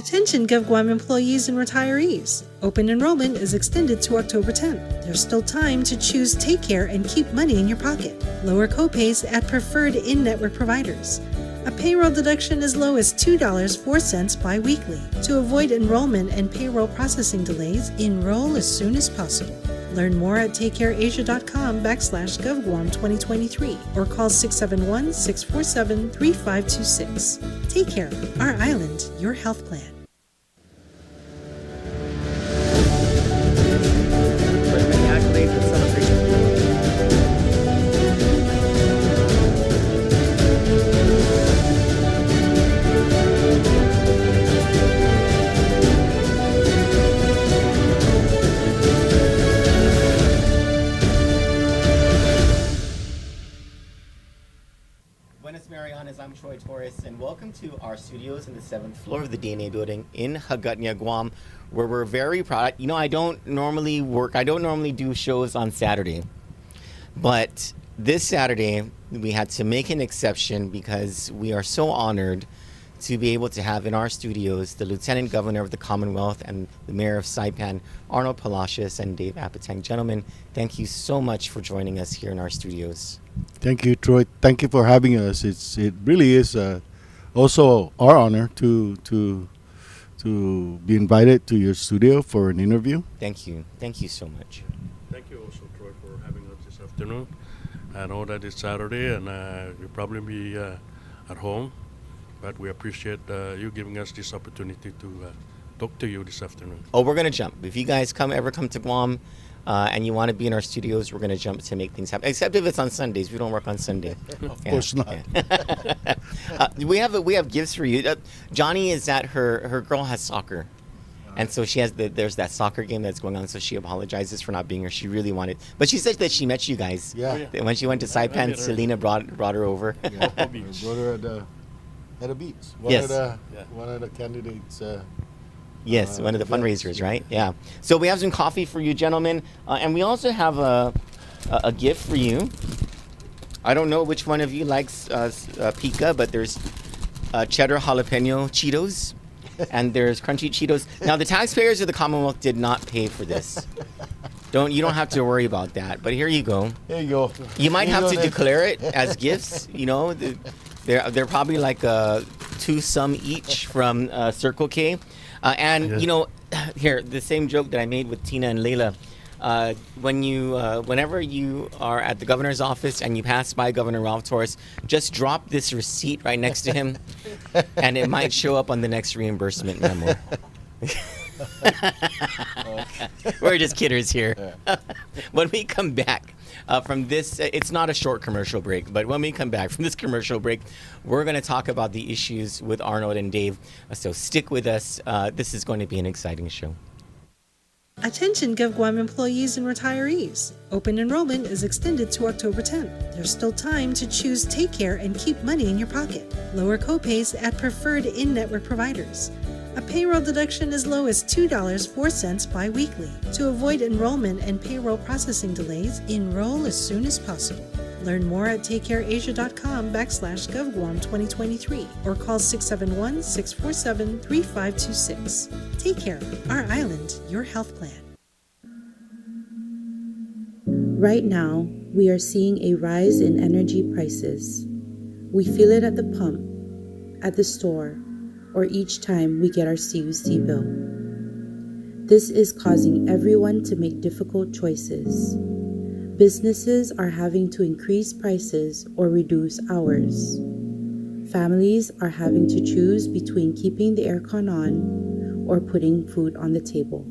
Attention GovGuam employees and retirees. Open enrollment is extended to October 10th. There's still time to choose Take Care and keep money in your pocket. Lower copays at preferred in-network providers. A payroll deduction as low as $2.04 bi-weekly. To avoid enrollment and payroll processing delays, enroll as soon as possible. Learn more at takecareasia.com/GovGuam2023 or call 671-647-3526. Take Care, our island, your health plan. Many accolades and celebration. Buenas Marianas, I'm Troy Torres, and welcome to our studios in the 7th floor of the DNA building in Hagåtña, Guam, where we're very proud. You know, I don't normally do shows on Saturday, but this Saturday we had to make an exception because we are so honored to be able to have in our studios the Lieutenant Governor of the Commonwealth and the Mayor of Saipan, Arnold Palacios and Dave Apatang. Gentlemen, thank you so much for joining us here in our studios. Thank you, Troy. Thank you for having us. It really is also our honor to be invited to your studio for an interview. Thank you so much. Thank you also, Troy, for having us this afternoon. I know that it's Saturday and you'll probably be at home, but we appreciate you giving us this opportunity to talk to you this afternoon. Oh, we're gonna jump. If you guys ever come to Guam and you want to be in our studios, we're gonna jump to make things happen. Except if it's on Sundays, we don't work on Sunday. Of course not. Yeah. We have gifts for you. Johnny is at her girl has soccer. And so she has there's that soccer game that's going on, so she apologizes for not being here. She really wanted, but she said that she met you guys. Yeah. When she went to Saipan, Selena brought her over. Yeah. Brought her at a beach. Yes. One of the candidates. Yes, one of the fundraisers, right? Yeah. So we have some coffee for you, gentlemen, and we also have a gift for you. I don't know which one of you likes pica, but there's cheddar jalapeno Cheetos, and there's crunchy Cheetos. Now, the taxpayers of the Commonwealth did not pay for this. You don't have to worry about that. But here you go. There you go. You might have to declare it as gifts. You know, they're probably like 2 some each from Circle K. You know, here, the same joke that I made with Tina and Layla. Whenever you are at the governor's office and you pass by Governor Ralph Torres, just drop this receipt right next to him, and it might show up on the next reimbursement memo. We're just kidders here. When we come back from this, it's not a short commercial break, but when we come back from this commercial break, we're going to talk about the issues with Arnold and Dave. So stick with us. This is going to be an exciting show. Attention GovGuam employees and retirees. Open enrollment is extended to October 10th. There's still time to choose Take Care and keep money in your pocket. Lower copays at preferred in-network providers. A payroll deduction as low as $2.04 bi-weekly. To avoid enrollment and payroll processing delays, enroll as soon as possible. Learn more at takecareasia.com/GovGuam2023 or call 671-647-3526. Take Care, our island, your health plan. Right now, we are seeing a rise in energy prices. We feel it at the pump, at the store, or each time we get our CUC bill. This is causing everyone to make difficult choices. Businesses are having to increase prices or reduce hours. Families are having to choose between keeping the aircon on or putting food on the table.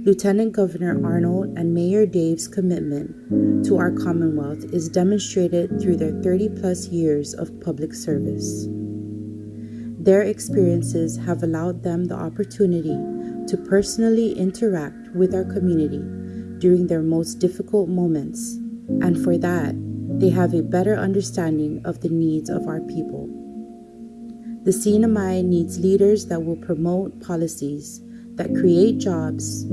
Lieutenant Governor Arnold and Mayor Dave's commitment to our Commonwealth is demonstrated through their 30-plus years of public service. Their experiences have allowed them the opportunity to personally interact with our community during their most difficult moments, and for that, they have a better understanding of the needs of our people. The CNMI needs leaders that will promote policies that create jobs,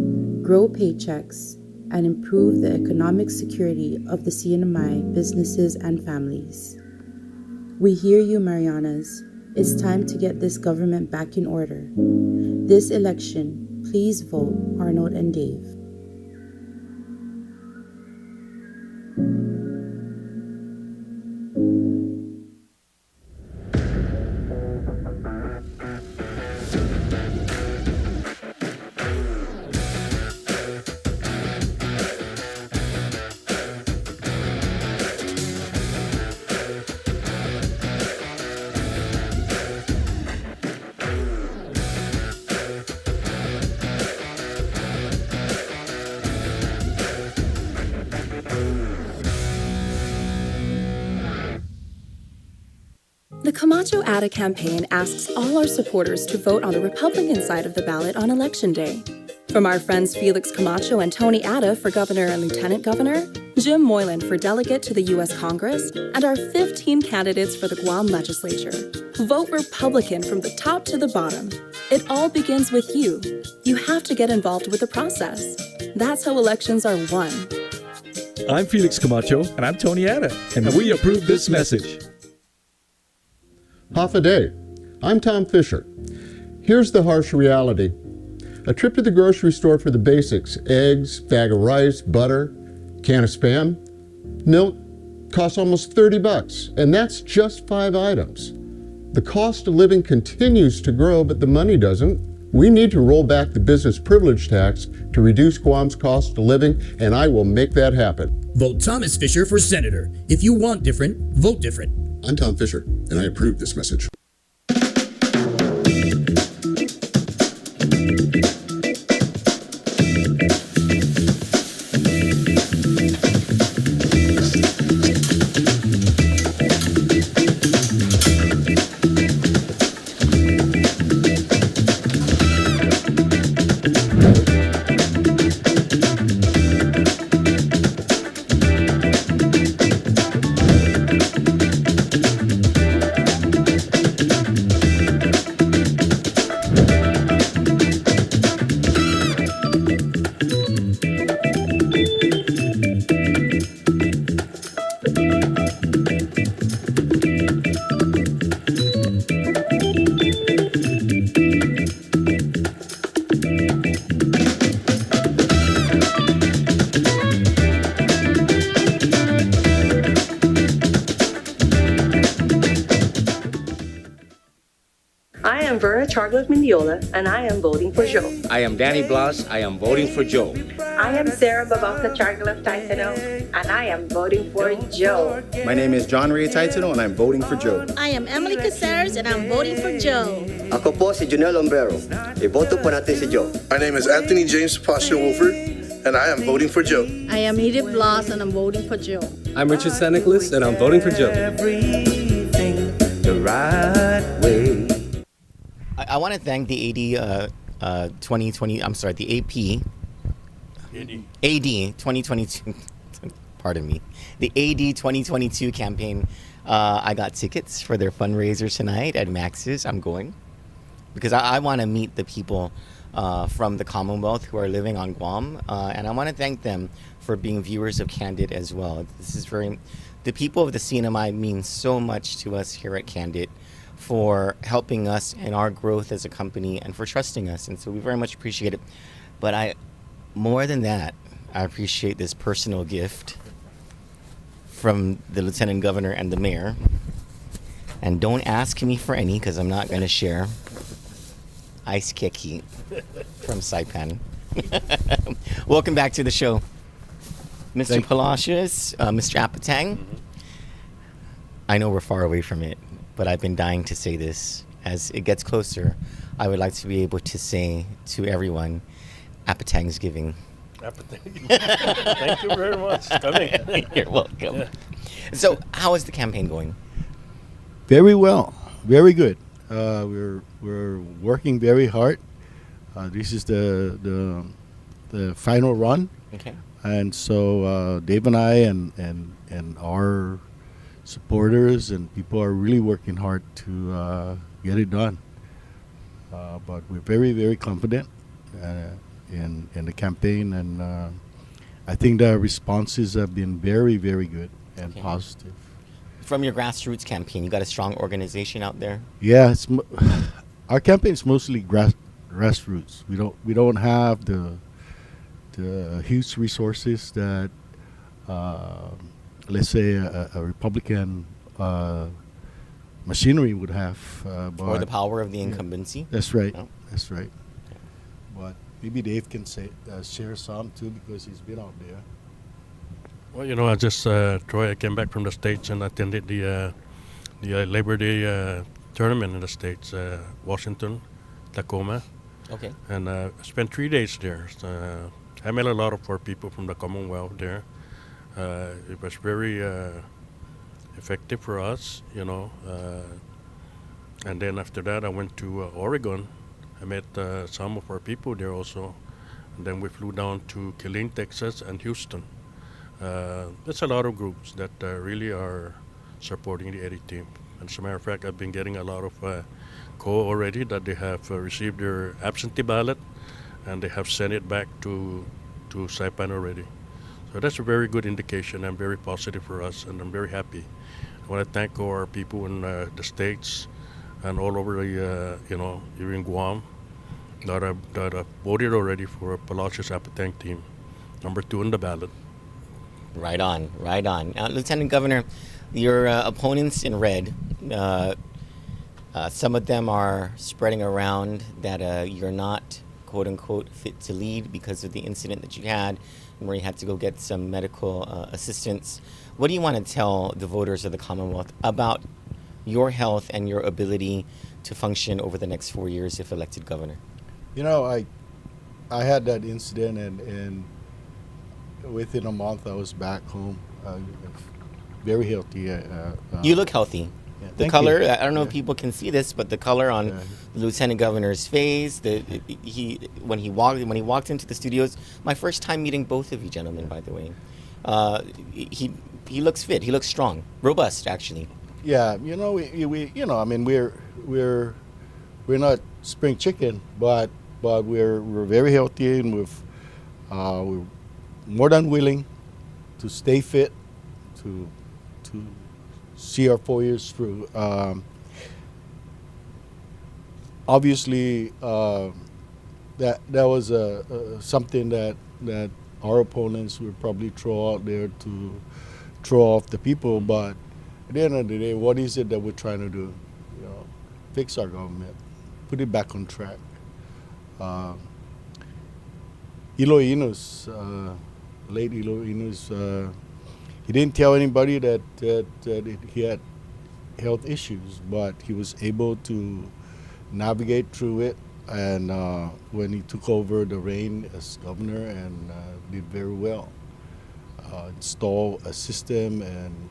grow paychecks, and improve the economic security of the CNMI businesses and families. We hear you, Marianas. It's time to get this government back in order. This election, please vote Arnold and Dave. The Camacho Ada campaign asks all our supporters to vote on the Republican side of the ballot on Election Day. From our friends Felix Camacho and Tony Ada for governor and lieutenant governor, Jim Moylan for delegate to the U.S. Congress, and our 15 candidates for the Guam legislature. Vote Republican from the top to the bottom. It all begins with you. You have to get involved with the process. That's how elections are won. I'm Felix Camacho. And I'm Tony Ada. And we approve this message. Half a day. I'm Tom Fisher. Here's the harsh reality. A trip to the grocery store for the basics, eggs, bag of rice, butter, can of Spam, milk, costs almost $30, and that's just 5 items. The cost of living continues to grow, but the money doesn't. We need to roll back the business privilege tax to reduce Guam's cost of living, and I will make that happen. Vote Thomas Fisher for senator. If you want different, vote different. I'm Tom Fisher, and I approve this message. I am Vera Charlotte Mendiola, and I am voting for Joe. I am Danny Blas. I am voting for Joe. I am Sarah Babasa Charlotte Taitano, and I am voting for Joe. My name is John Ray Taitano, and I'm voting for Joe. I am Emily Caceres, and I'm voting for Joe. Ako po si Junel Ombrero. Iboto po natin si Joe. My name is Anthony James Pasio Wolford, and I am voting for Joe. I am Edith Blas, and I'm voting for Joe. I'm Richard San Nicolas, and I'm voting for Joe. Everything the right way. I want to thank the AD 2020. I'm sorry, the AD 2022. Pardon me. The AD 2022 campaign. I got tickets for their fundraiser tonight at Max's. I'm going because I want to meet the people from the Commonwealth who are living on Guam, and I want to thank them for being viewers of Kandit as well. This is the people of the CNMI mean so much to us here at Kandit, for helping us in our growth as a company and for trusting us, and so we very much appreciate it. But more than that, I appreciate this personal gift from the Lieutenant Governor and the Mayor. And don't ask me for any because I'm not going to share. Ice keki from Saipan. Welcome back to the show, Mr. Palacios, Mr. Apatang. I know we're far away from it, but I've been dying to say this. As it gets closer, I would like to be able to say to everyone, Apatang's giving. Thank you very much. You're welcome. So, how is the campaign going? Very well, very good. We're working very hard. This is the final run. Okay. And so Dave and I and our supporters and people are really working hard to get it done. But we're very, very confident in the campaign, and I think the responses have been very, very good and positive. from your grassroots campaign? You got a strong organization out there. Yeah, our campaign is mostly grassroots. We don't have the huge resources that let's say a Republican machinery would have. Or the power of the incumbency. That's right. No? That's right. But maybe Dave can share some too, because he's been out there. Well, I just Troy. I came back from the States and attended the Labor Day tournament in the States, Washington, Tacoma. Okay. And I spent 3 days there. So, I met a lot of our people from the Commonwealth there. It was very effective for us, and then after that, I went to Oregon. I met some of our people there also. And then we flew down to Killeen, Texas, and Houston. There's a lot of groups that really are supporting the Eddie team. And as a matter of fact, I've been getting a lot of call already that they have received their absentee ballot and they have sent it back to Saipan already. So that's a very good indication and very positive for us, and I'm very happy. I want to thank all our people in the States and all over the, here in Guam that have voted already for Palacios Apatang team, number 2 on the ballot. Right on, right on. Lieutenant Governor, your opponents in red, some of them are spreading around that you're not, quote unquote, fit to lead because of the incident that you had where you had to go get some medical assistance. What do you want to tell the voters of the Commonwealth about your health and your ability to function over the next 4 years if elected governor? I had that incident, and within a month I was back home, very healthy. You look healthy. Yeah, the color, I don't know if people can see this, but the color on the Lieutenant Governor's face, when he walked into the studios, my first time meeting both of you gentlemen, by the way, he looks fit, he looks strong, robust actually. Yeah, we're not spring chicken, but we're very healthy, and we're more than willing to stay fit, to see our 4 years through. Obviously, that was something that our opponents would probably throw out there to throw off the people. But at the end of the day, what is it that we're trying to do? Fix our government, put it back on track. Iloinus, late Iloinus, he didn't tell anybody that he had health issues, but he was able to navigate through it. And when he took over the reign as governor, and did very well, installed a system and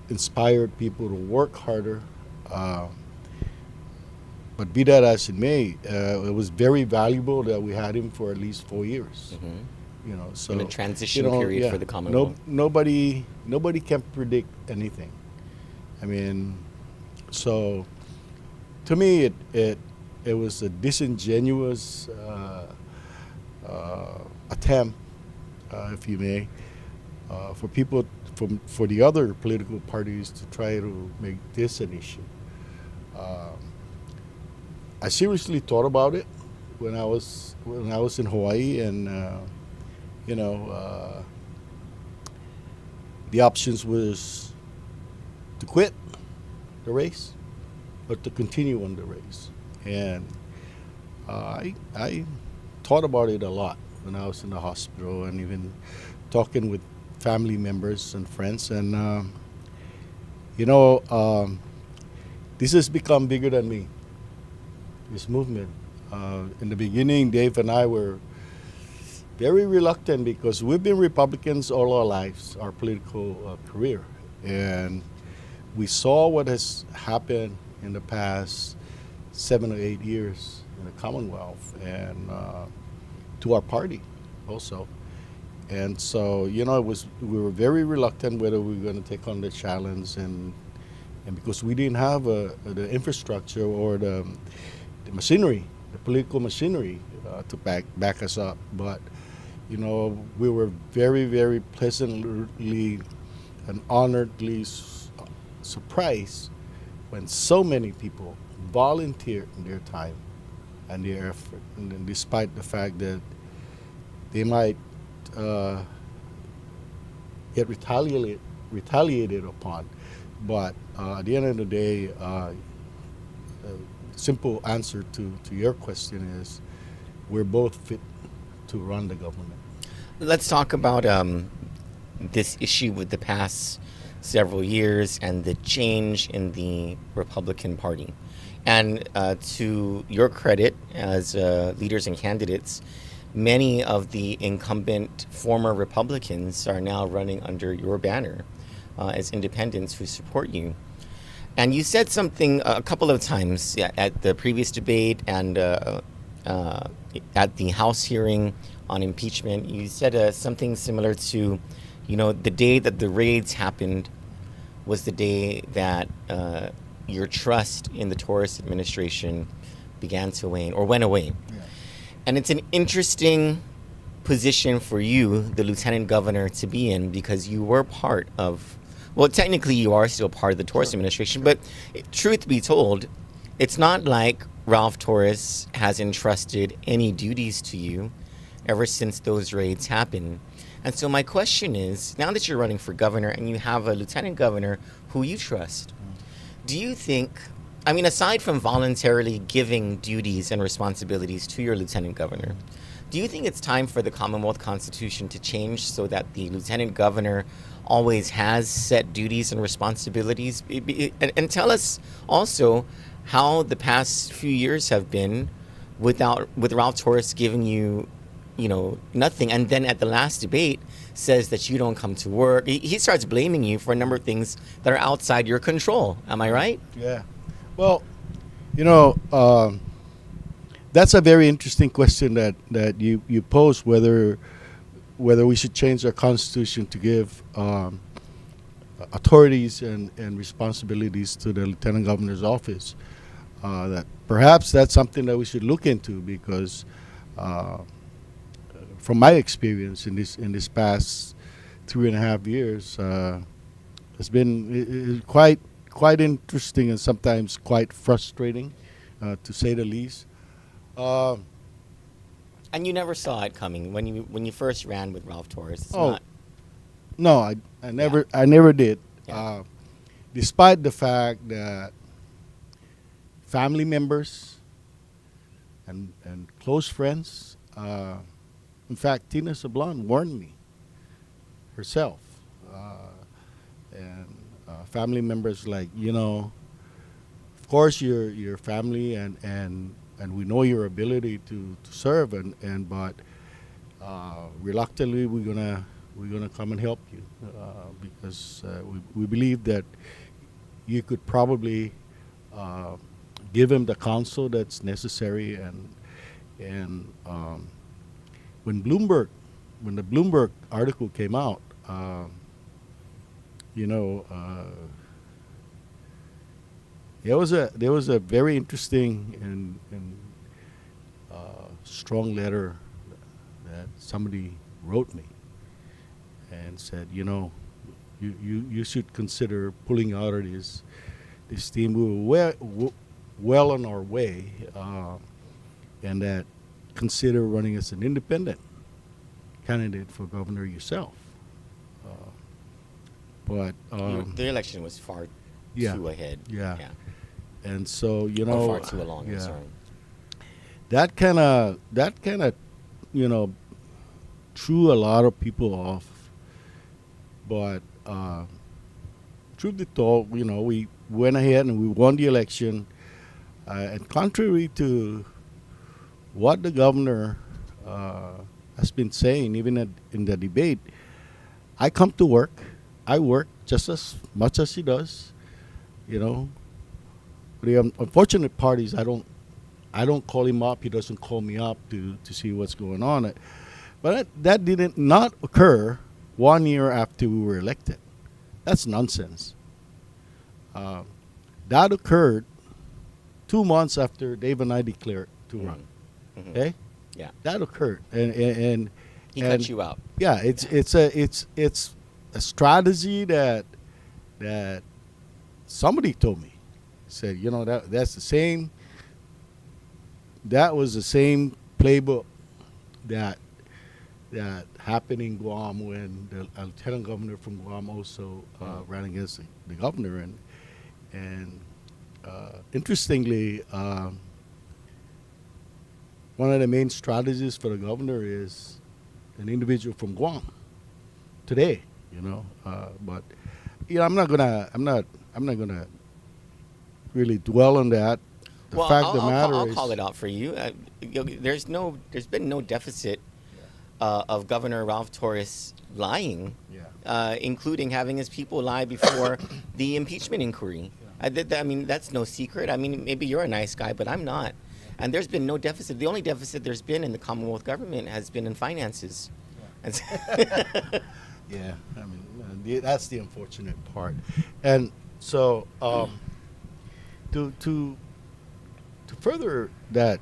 inspired people to work harder. But be that as it may, it was very valuable that we had him for at least 4 years. Mm-hmm. So in a transition period for the Commonwealth. Nobody can predict anything. I mean, so to me, it was a disingenuous attempt, if you may, for people for the other political parties to try to make this an issue. I seriously thought about it when I was in Hawaii, and the options was to quit the race or to continue on the race. And I thought about it a lot when I was in the hospital, and even talking with family members and friends. And this has become bigger than me, this movement. In the beginning, Dave and I were very reluctant because we've been Republicans all our lives, our political career. And we saw what has happened in the past 7 or 8 years in the Commonwealth, and to our party also. And so, we were very reluctant whether we were going to take on the challenge, and because we didn't have the infrastructure or the machinery, the political machinery to back us up. But we were very, very pleasantly and honoredly surprised when so many people volunteer their time and their effort, and then despite the fact that they might get retaliated upon. But at the end of the day, simple answer to your question is we're both fit to run the government. Let's talk about this issue with the past several years and the change in the Republican Party. And to your credit as leaders and candidates, many of the incumbent former Republicans are now running under your banner as independents who support you. And you said something a couple of times at the previous debate and at the House hearing on impeachment. You said something similar to, the day that the raids happened was the day that your trust in the Torres administration began to wane or went away. Yeah. And it's an interesting position for you, the lieutenant governor, to be in because you were part of, well, technically you are still part of the Torres administration, but truth be told, it's not like Ralph Torres has entrusted any duties to you ever since those raids happened. And so my question is, now that you're running for governor and you have a lieutenant governor who you trust, do you think, aside from voluntarily giving duties and responsibilities to your lieutenant governor, do you think it's time for the Commonwealth Constitution to change so that the lieutenant governor always has set duties and responsibilities? And tell us also how the past few years have been with Ralph Torres giving you, nothing. And then at the last debate says that you don't come to work. He starts blaming you for a number of things that are outside your control. Am I right? Yeah. Well, that's a very interesting question that you pose, whether we should change our constitution to give authorities and responsibilities to the lieutenant governor's office. That perhaps that's something that we should look into because from my experience in this past 3.5 years, it's been quite interesting and sometimes quite frustrating, to say the least. And you never saw it coming when you first ran with Ralph Torres. No, I never did. Yeah. Despite the fact that family members and close friends, in fact, Tina Sablon warned me herself, and family members like, of course your family and we know your ability to serve but reluctantly we're gonna come and help you because we believe that you could probably give him the counsel that's necessary and when the Bloomberg article came out, there was a very interesting and strong letter that somebody wrote me and said, you should consider pulling out of this team. We were well on our way, and that consider running as an independent candidate for governor yourself. But the election was far too ahead. Yeah. And so or far too along. Yeah. Sorry. That kind of threw a lot of people off. But truth be told, we went ahead and we won the election. And contrary to what the governor has been saying, even in the debate, I come to work. I work just as much as he does. The unfortunate part is I don't call him up. He doesn't call me up to see what's going on. But that did not occur 1 year after we were elected. That's nonsense. That occurred 2 months after Dave and I declared to run. Mm-hmm. Okay? Yeah. That occurred, and he cut you out. Yeah, it's a strategy that somebody told me. Said, that's the same. That was the same playbook that happened in Guam when the lieutenant governor from Guam also ran against the governor, and interestingly, one of the main strategies for the governor is an individual from Guam today. But I'm not gonna really dwell on that. The fact of the matter I'll is, call it out for you. There's been no deficit of Governor Ralph Torres lying, including having his people lie before the impeachment inquiry. I mean, that's no secret. I mean, maybe you're a nice guy, but I'm not. And there's been no deficit. The only deficit there's been in the Commonwealth government has been in finances. Yeah, I mean, that's the unfortunate part. And so, to further that,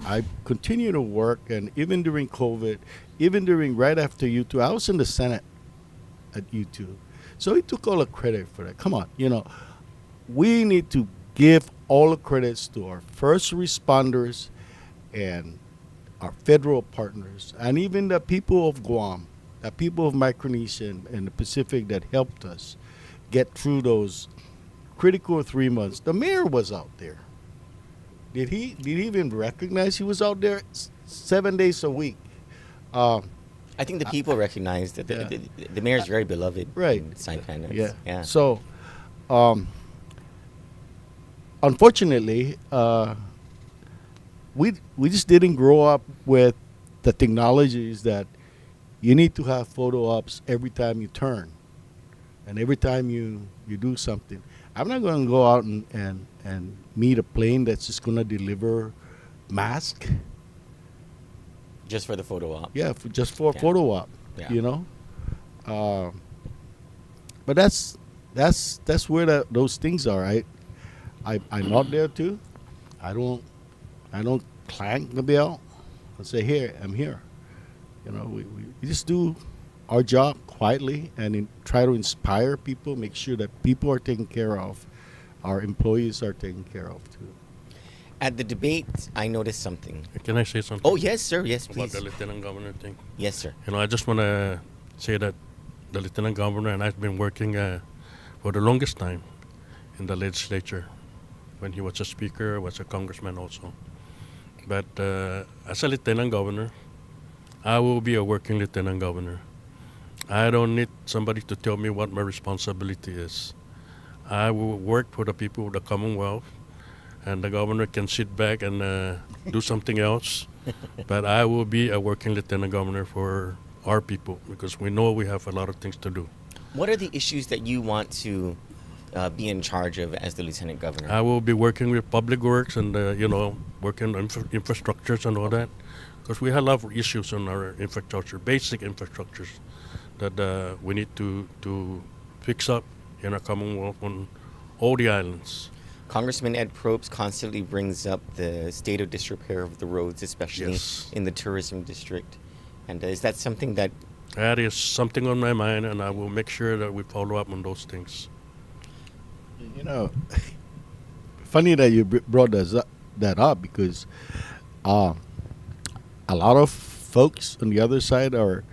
I continue to work, and even during COVID, even during right after U2, I was in the Senate at U2. So he took all the credit for that. Come on, we need to give all the credits to our first responders and our federal partners, and even the people of Guam, the people of Micronesia and the Pacific that helped us get through those critical 3 months. The mayor was out there. Did he even recognize he was out there 7 days a week? I think the people recognize that the mayor's very beloved. Right. In Saipan. Yeah. So, unfortunately, we just didn't grow up with the technologies that you need to have photo ops every time you turn, and every time you do something. I'm not going to go out and meet a plane that's just going to deliver mask. Just for the photo op. Yeah, just for a photo op. Yeah. But that's where those things are. I'm not there too. I don't clank the bell. I say, here, I'm here. We just do our job quietly and try to inspire people, make sure that people are taken care of, our employees are taken care of too. At the debate, I noticed something. Can I say something? Oh, yes, sir. Yes, please. About the lieutenant governor thing. Yes, sir. I just want to say that the lieutenant governor and I've been working for the longest time in the legislature. When he was a speaker, was a congressman also. But as a lieutenant governor, I will be a working lieutenant governor. I don't need somebody to tell me what my responsibility is. I will work for the people of the Commonwealth, and the governor can sit back and do something else. But I will be a working lieutenant governor for our people, because we know we have a lot of things to do. What are the issues that you want to be in charge of as the lieutenant governor? I will be working with public works and, working on infrastructures and all that. Because we have a lot of issues on our infrastructure, basic infrastructures that we need to fix up in our Commonwealth on all the islands. Congressman Ed Probst constantly brings up the state of disrepair of the roads, especially in the tourism district. And is that something that... That is something on my mind, and I will make sure that we follow up on those things. Funny that you brought that up, because a lot of folks on the other side are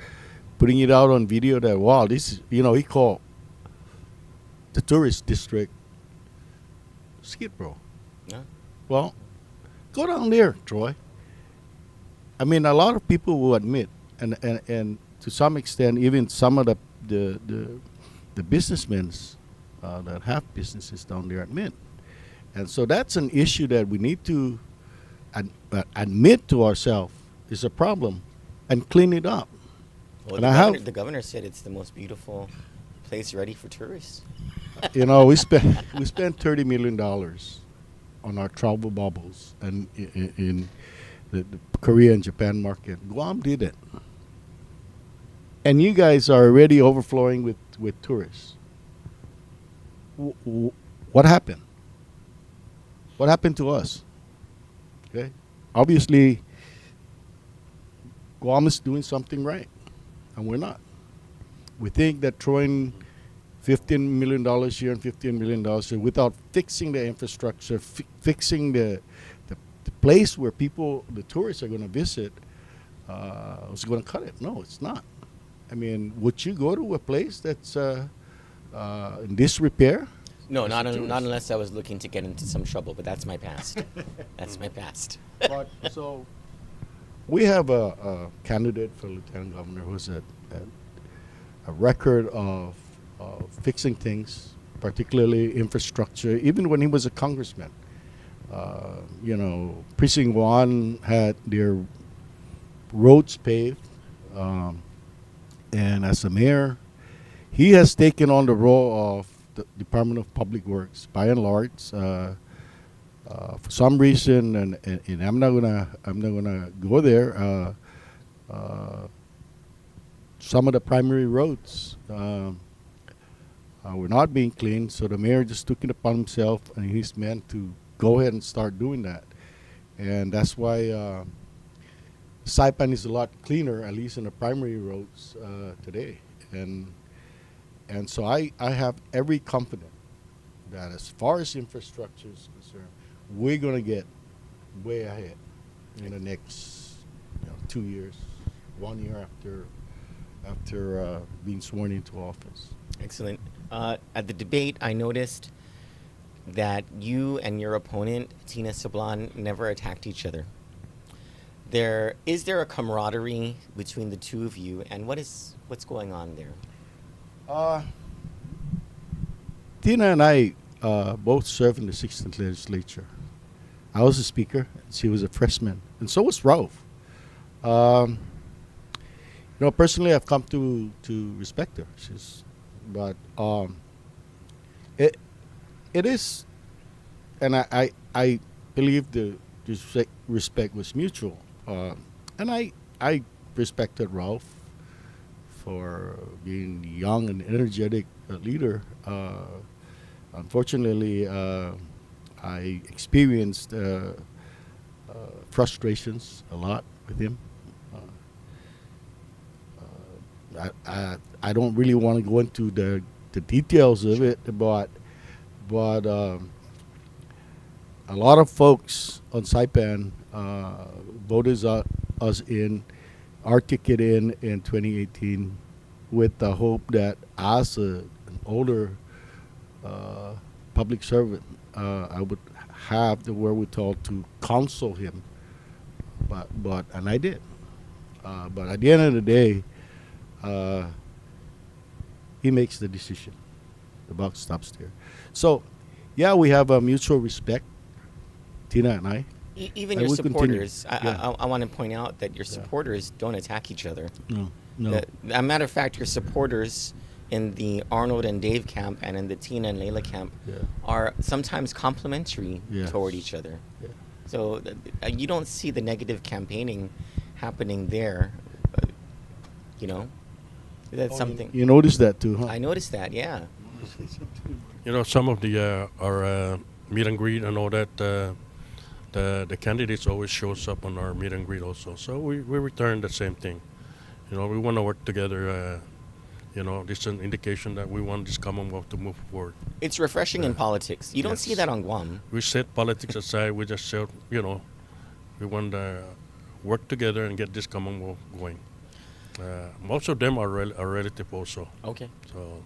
putting it out on video that, wow, this is, he called the tourist district Skid Row. Yeah. Well, go down there, Troy. I mean, a lot of people will admit, and to some extent, even some of the businessmen that have businesses down there admit. And so that's an issue that we need to admit to ourselves is a problem and clean it up. Well, the governor said it's the most beautiful place ready for tourists. We spent $30 million on our travel bubbles and in the Korea and Japan market. Guam did it. And you guys are already overflowing with tourists. What happened? What happened to us? Okay, obviously, Guam is doing something right, and we're not. We think that throwing $15 million here and $15 million here without fixing the infrastructure, fixing the place where people, the tourists are going to visit, is going to cut it. No, it's not. I mean, would you go to a place that's in disrepair? No, not unless I was looking to get into some trouble, but that's my past. That's my past. But, so we have a candidate for lieutenant governor who's a record of fixing things, particularly infrastructure, even when he was a congressman. Precinct 1 had their roads paved, and as a mayor, he has taken on the role of the Department of Public Works by and large. For some reason, and I'm not gonna go there. Some of the primary roads were not being cleaned, so the mayor just took it upon himself and his men to go ahead and start doing that. And that's why Saipan is a lot cleaner, at least in the primary roads today. And so I have every confidence that as far as infrastructure is concerned, we're going to get way ahead in the next 2 years, 1 year after being sworn into office. Excellent. At the debate, I noticed that you and your opponent, Tina Sablan, never attacked each other. Is there a camaraderie between the two of you, and what's going on there? Tina and I both served in the 16th legislature. I was a speaker, she was a freshman, and so was Ralph. Personally, I've come to respect her. But it is, and I believe the respect was mutual. And I respected Ralph for being young and energetic leader. Unfortunately, I experienced frustrations a lot with him. I don't really want to go into the details of it, but a lot of folks on Saipan voted us in, our ticket in 2018 with the hope that as an older public servant, I would have the wherewithal to counsel him, and I did. But at the end of the day, he makes the decision. The buck stops there. So, yeah, we have a mutual respect, Tina and I. Even your supporters, I want to point out that your supporters don't attack each other. No. As a matter of fact, your supporters in the Arnold and Dave camp and in the Tina and Layla camp are sometimes complimentary toward each other. Yeah. So you don't see the negative campaigning happening there. That's something. You noticed that too, huh? I noticed that, yeah. Some of our meet and greet and all that, the candidates always shows up on our meet and greet also. So we return the same thing. We want to work together. This is an indication that we want this Commonwealth to move forward. It's refreshing in politics. You don't see that on Guam. We set politics aside. We just said, we want to work together and get this Commonwealth going. Most of them are relative also. Okay. So,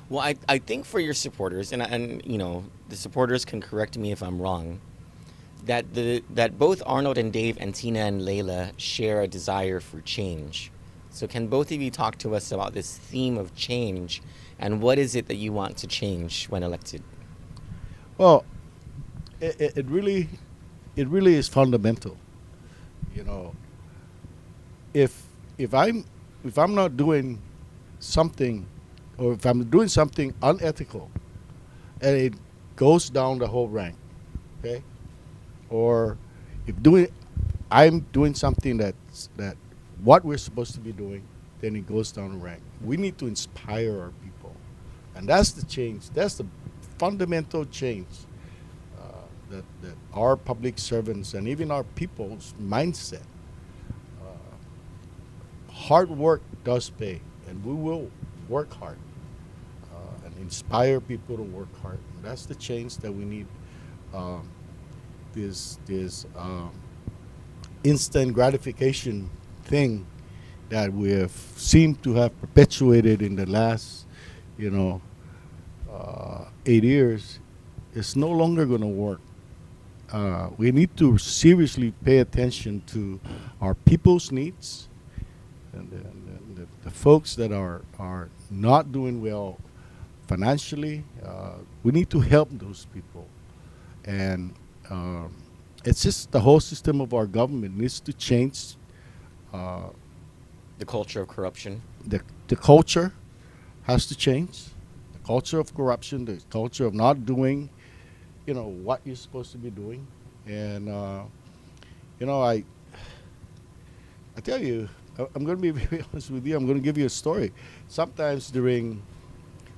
well, I think for your supporters, and the supporters can correct me if I'm wrong, that both Arnold and Dave and Tina and Layla share a desire for change. So can both of you talk to us about this theme of change, and what is it that you want to change when elected? Well, it really is fundamental. If I'm not doing something, or if I'm doing something unethical, and it goes down the whole rank, okay, or if I'm doing something that what we're supposed to be doing, then it goes down the rank. We need to inspire our people, and that's the change. That's the fundamental change that our public servants and even our people's mindset. Hard work does pay, and we will work hard and inspire people to work hard. And that's the change that we need. This instant gratification thing that we have seemed to have perpetuated in the last, 8 years, is no longer going to work. We need to seriously pay attention to our people's needs and the folks that are not doing well financially. We need to help those people. And it's just the whole system of our government needs to change. The culture of corruption. The culture has to change. The culture of corruption, the culture of not doing, what you're supposed to be doing. And, I tell you, I'm going to be very honest with you. I'm going to give you a story. Sometimes during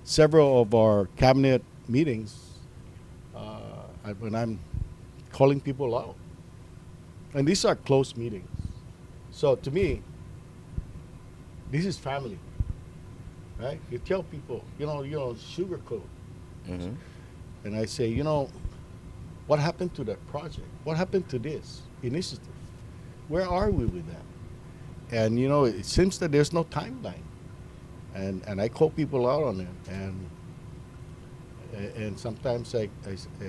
several of our cabinet meetings, when I'm calling people out, and these are close meetings. So to me, this is family, right? You tell people, sugarcoat. Mm-hmm. And I say, what happened to that project? What happened to this initiative? Where are we with that? And, it seems that there's no timeline. And I call people out on it. And sometimes I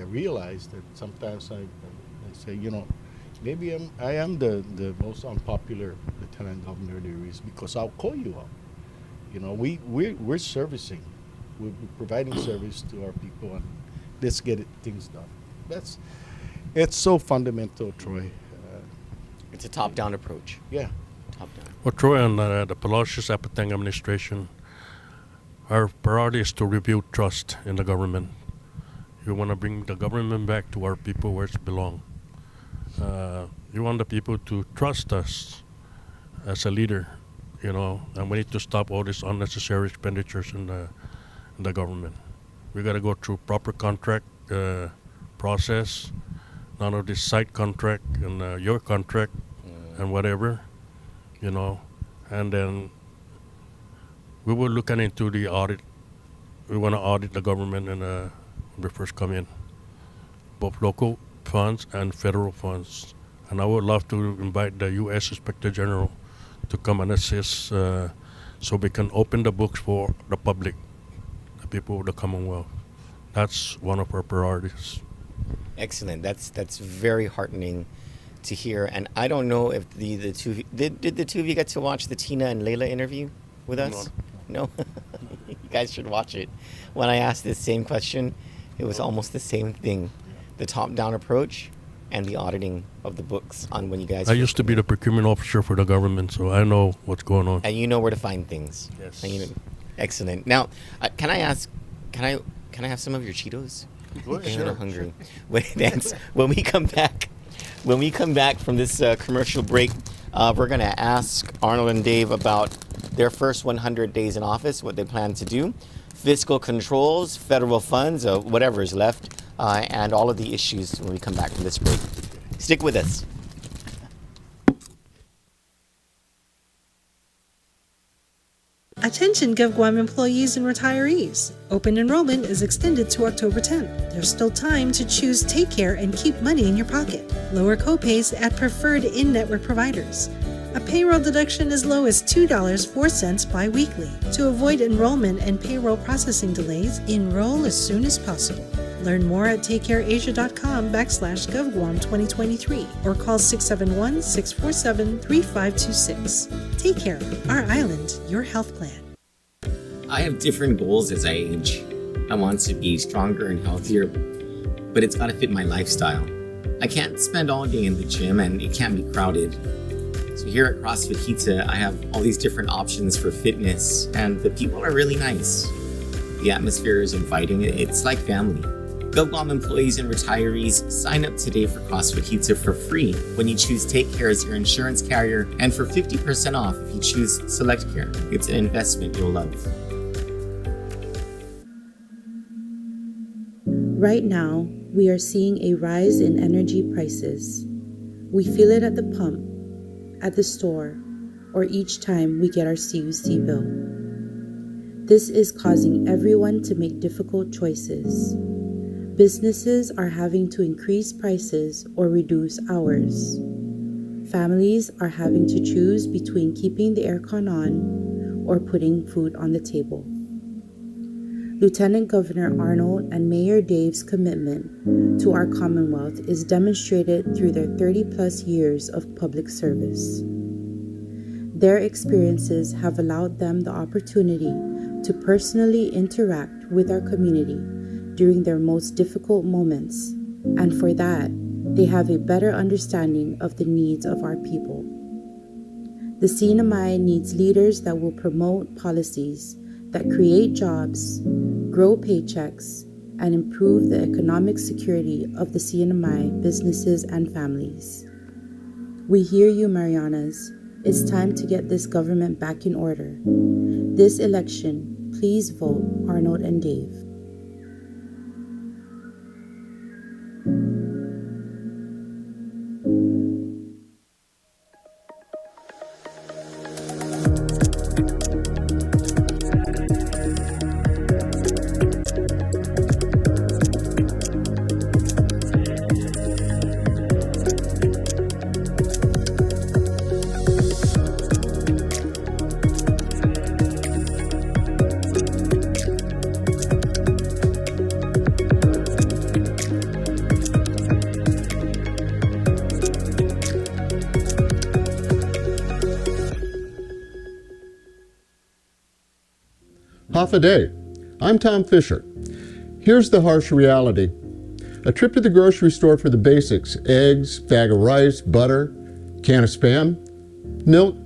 realize that sometimes I say, maybe I am the most unpopular lieutenant governor there is, because I'll call you out. We're servicing, we're providing service to our people, and let's get things done. It's so fundamental, Troy. It's a top-down approach. Yeah. Top-down. Well, Troy, and the Palacios Apatang administration, our priority is to rebuild trust in the government. We want to bring the government back to our people where it belongs. We want the people to trust us as a leader, and we need to stop all these unnecessary expenditures in the government. We got to go through proper contract process, none of this side contract and your contract and whatever, and then we will look into the audit. We want to audit the government when we first come in, both local funds and federal funds. And I would love to invite the U.S. Inspector General to come and assist so we can open the books for the public, the people of the Commonwealth. That's one of our priorities. Excellent. That's very heartening to hear. And I don't know if the two did the two of you get to watch the Tina and Layla interview with us? No? You guys should watch it. When I asked this same question, it was almost the same thing. The top-down approach and the auditing of the books on when you guys... I used to be the procurement officer for the government, so I know what's going on. And you know where to find things. Yes. Excellent. Now, can I have some of your Cheetos? Sure. I'm hungry. When we come back from this commercial break, we're going to ask Arnold and Dave about their first 100 days in office, what they plan to do, fiscal controls, federal funds, whatever is left, and all of the issues when we come back from this break. Stick with us. Attention GovGuam employees and retirees. Open enrollment is extended to October 10th. There's still time to choose Take Care and keep money in your pocket. Lower copays at preferred in-network providers. A payroll deduction as low as $2.04 bi-weekly. To avoid enrollment and payroll processing delays, enroll as soon as possible. Learn more at takecareasia.com/GovGuam 2023 or call 671-647-3526. Take Care, our island, your health plan. I have different goals as I age. I want to be stronger and healthier, but it's got to fit my lifestyle. I can't spend all day in the gym and it can't be crowded. So here at CrossFit Pizza, I have all these different options for fitness, and the people are really nice. The atmosphere is inviting. It's like family. GovGuam employees and retirees, sign up today for CrossFit Pizza for free when you choose Take Care as your insurance carrier, and for 50% off if you choose Select Care. It's an investment you'll love. Right now, we are seeing a rise in energy prices. We feel it at the pump, at the store, or each time we get our CUC bill. This is causing everyone to make difficult choices. Businesses are having to increase prices or reduce hours. Families are having to choose between keeping the aircon on or putting food on the table. Lieutenant Governor Arnold and Mayor Dave's commitment to our Commonwealth is demonstrated through their 30-plus years of public service. Their experiences have allowed them the opportunity to personally interact with our community during their most difficult moments, and for that, they have a better understanding of the needs of our people. The CNMI needs leaders that will promote policies that create jobs, grow paychecks, and improve the economic security of the CNMI businesses and families. We hear you, Marianas. It's time to get this government back in order. This election, please vote Arnold and Dave. Half a day. I'm Tom Fisher. Here's the harsh reality. A trip to the grocery store for the basics, eggs, bag of rice, butter, can of Spam, milk,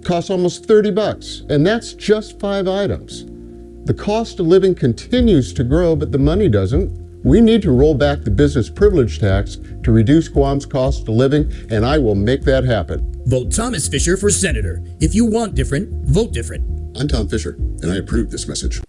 costs almost $30, and that's just 5 items. The cost of living continues to grow, but the money doesn't. We need to roll back the business privilege tax to reduce Guam's cost of living, and I will make that happen. Vote Thomas Fisher for senator. If you want different, vote different. I'm Tom Fisher, and I approve this message.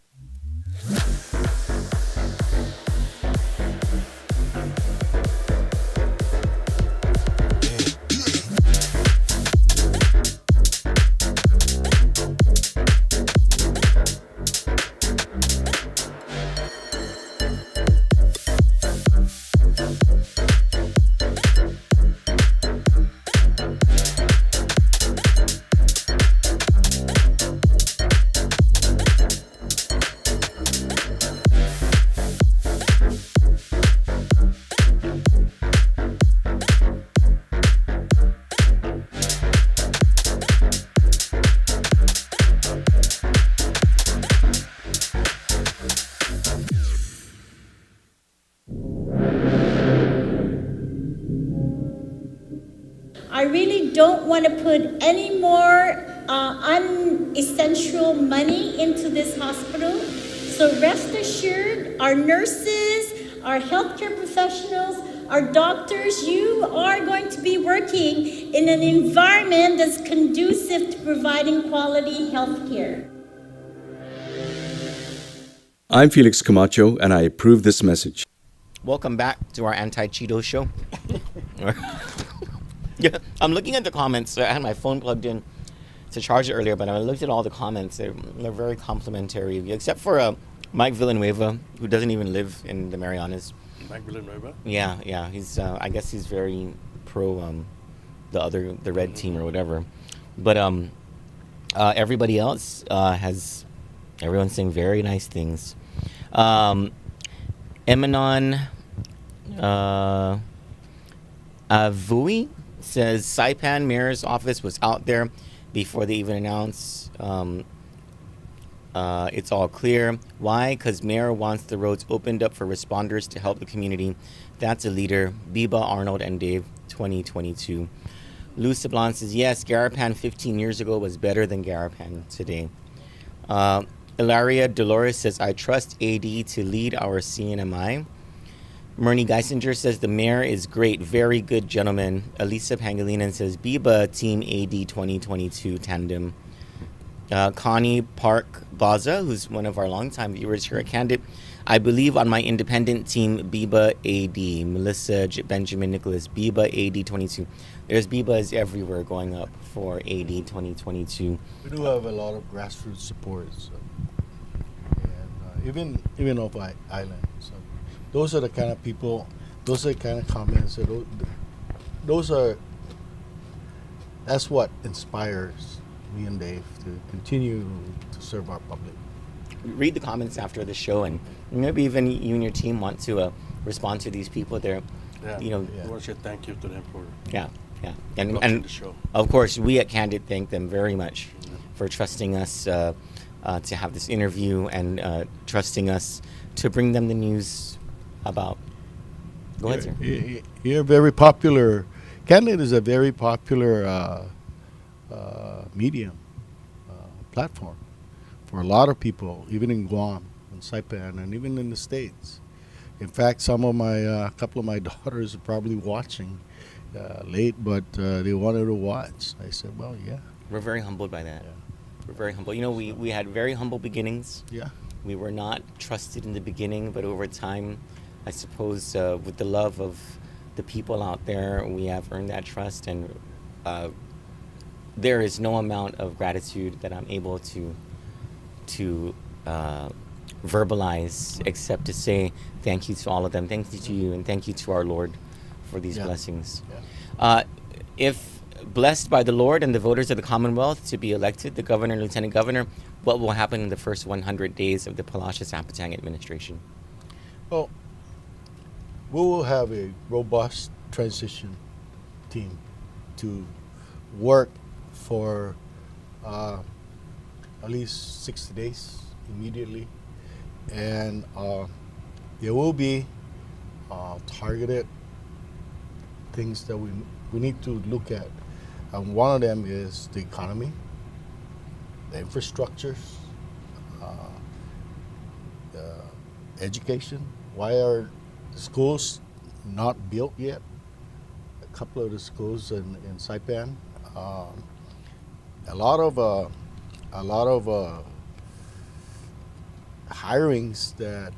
I really don't want to put any more unessential money into this hospital. So rest assured, our nurses, our healthcare professionals, our doctors, you are going to be working in an environment that's conducive to providing quality healthcare. I'm Felix Camacho, and I approve this message. Welcome back to our anti-Cheeto show. Yeah, I'm looking at the comments. I had my phone plugged in to charge it earlier, but I looked at all the comments. They're very complimentary, except for Mike Villanueva, who doesn't even live in the Marianas. Mike Villanueva? Yeah. He's I guess he's very pro the red team or whatever. But everybody else everyone's saying very nice things. Emanon Avui says Saipan Mayor's office was out there before they even announced it's all clear. Why? Because Mayor wants the roads opened up for responders to help the community. That's a leader. Biba, Arnold, and Dave, 2022. Lou Sablan says, yes, Garapan 15 years ago was better than Garapan today. Ilaria Dolores says, I trust AD to lead our CNMI. Myrnie Geisinger says, the mayor is great, very good gentleman. Elisa Pangilinan says, Biba Team AD 2022 tandem. Connie Park Baza, who's one of our longtime viewers here at Kandit, I believe on my independent team, Biba AD. Melissa Benjamin Nicholas, Biba AD 22. There's Bibas everywhere going up for AD 2022. We do have a lot of grassroots support. So. even off island. So those are the kind of people. Those are the kind of comments. Those are. That's what inspires me and Dave to continue to serve our public. Read the comments after the show, and maybe even you and your team want to respond to these people. They're, I want to say thank you to them for and the show. Of course, we at Kandit thank them very much for trusting us to have this interview and trusting us to bring them the news about. Go ahead, sir. You're very popular. Kandit is a very popular medium platform for a lot of people, even in Guam and Saipan, and even in the States. In fact, some of my couple of my daughters are probably watching late, but they wanted to watch. I said, well, yeah. We're very humbled by that. Yeah. We're very humble. You know, we had very humble beginnings. Yeah. We were not trusted in the beginning, but over time, I suppose with the love of the people out there, we have earned that trust, and there is no amount of gratitude that I'm able to verbalize except to say thank you to all of them. Thank you to you, and thank you to our Lord for these blessings. Yeah. If blessed by the Lord and the voters of the Commonwealth to be elected, the governor and lieutenant governor, what will happen in the first 100 days of the Palacios Apatang administration? Well, we will have a robust transition team to work for at least 60 days immediately, and there will be targeted things that we need to look at, and one of them is the economy, the infrastructures, the education. Why are the schools not built yet? A couple of the schools in Saipan. A lot of hirings that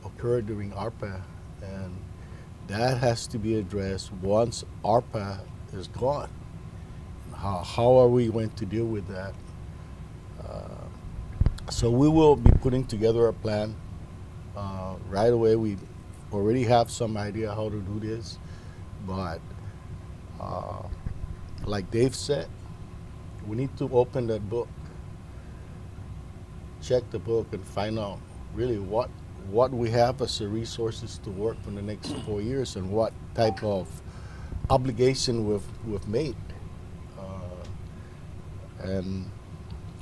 occurred during ARPA, and that has to be addressed once ARPA is gone. How are we going to deal with that? So we will be putting together a plan right away. We already have some idea how to do this, but like Dave said, we need to open that book, check the book, and find out really what we have as the resources to work for the next 4 years, and what type of obligation we've made, and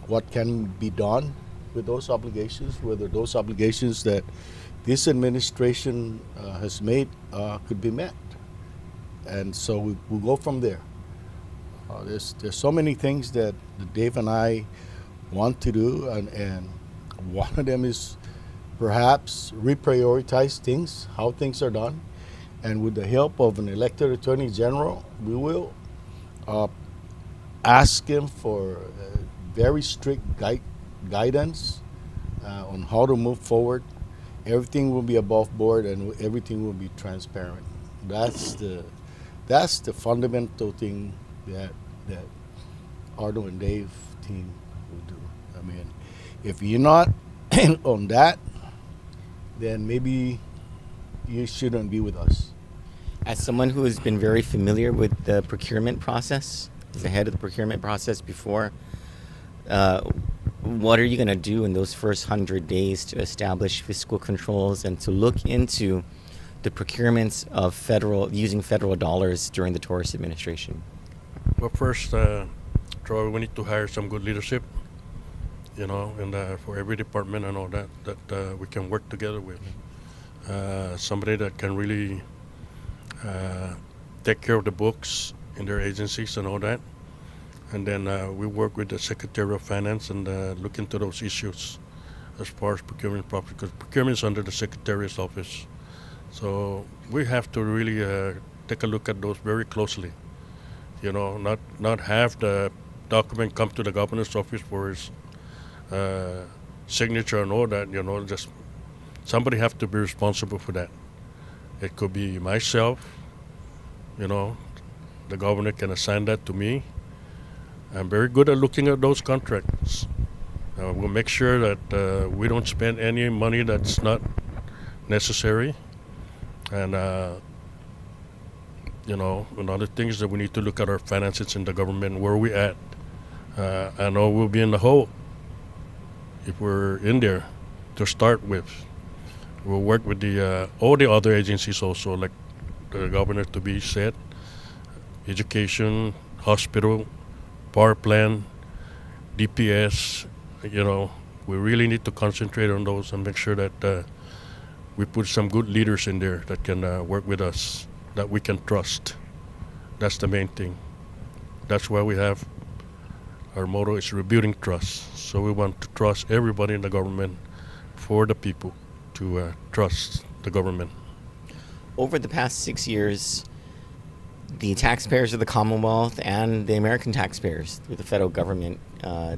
what can be done with those obligations, whether those obligations that this administration has made could be met. And so we'll go from there. There's so many things that Dave and I want to do, and one of them is perhaps reprioritize things, how things are done, and with the help of an elected Attorney General, we will ask him for very strict guidance on how to move forward. Everything will be above board, and everything will be transparent. That's the fundamental thing that Arnold and Dave team will do. I mean, if you're not on that, then maybe you shouldn't be with us. As someone who has been very familiar with the procurement process, as the head of the procurement process before, what are you going to do in those first 100 days to establish fiscal controls and to look into the procurements of using federal dollars during the Torres administration? Well, first, Troy, we need to hire some good leadership, and for every department and all that we can work together with. Somebody that can really take care of the books in their agencies and all that. And then we work with the Secretary of Finance and look into those issues as far as procurement property, because procurement is under the Secretary's office. So we have to really take a look at those very closely. Not have the document come to the governor's office for his signature and all that. Just somebody have to be responsible for that. It could be myself. The governor can assign that to me. I'm very good at looking at those contracts. We'll make sure that we don't spend any money that's not necessary. And, another thing is that we need to look at our finances in the government, where we at. I know we'll be in the hole if we're in there to start with. We'll work with all the other agencies also, like the governor to be said, education, hospital, power plant, DPS. We really need to concentrate on those and make sure that we put some good leaders in there that can work with us, that we can trust. That's the main thing. That's why we have our motto is rebuilding trust. So we want to trust everybody in the government, for the people to trust the government. Over the past 6 years, the taxpayers of the Commonwealth and the American taxpayers through the federal government,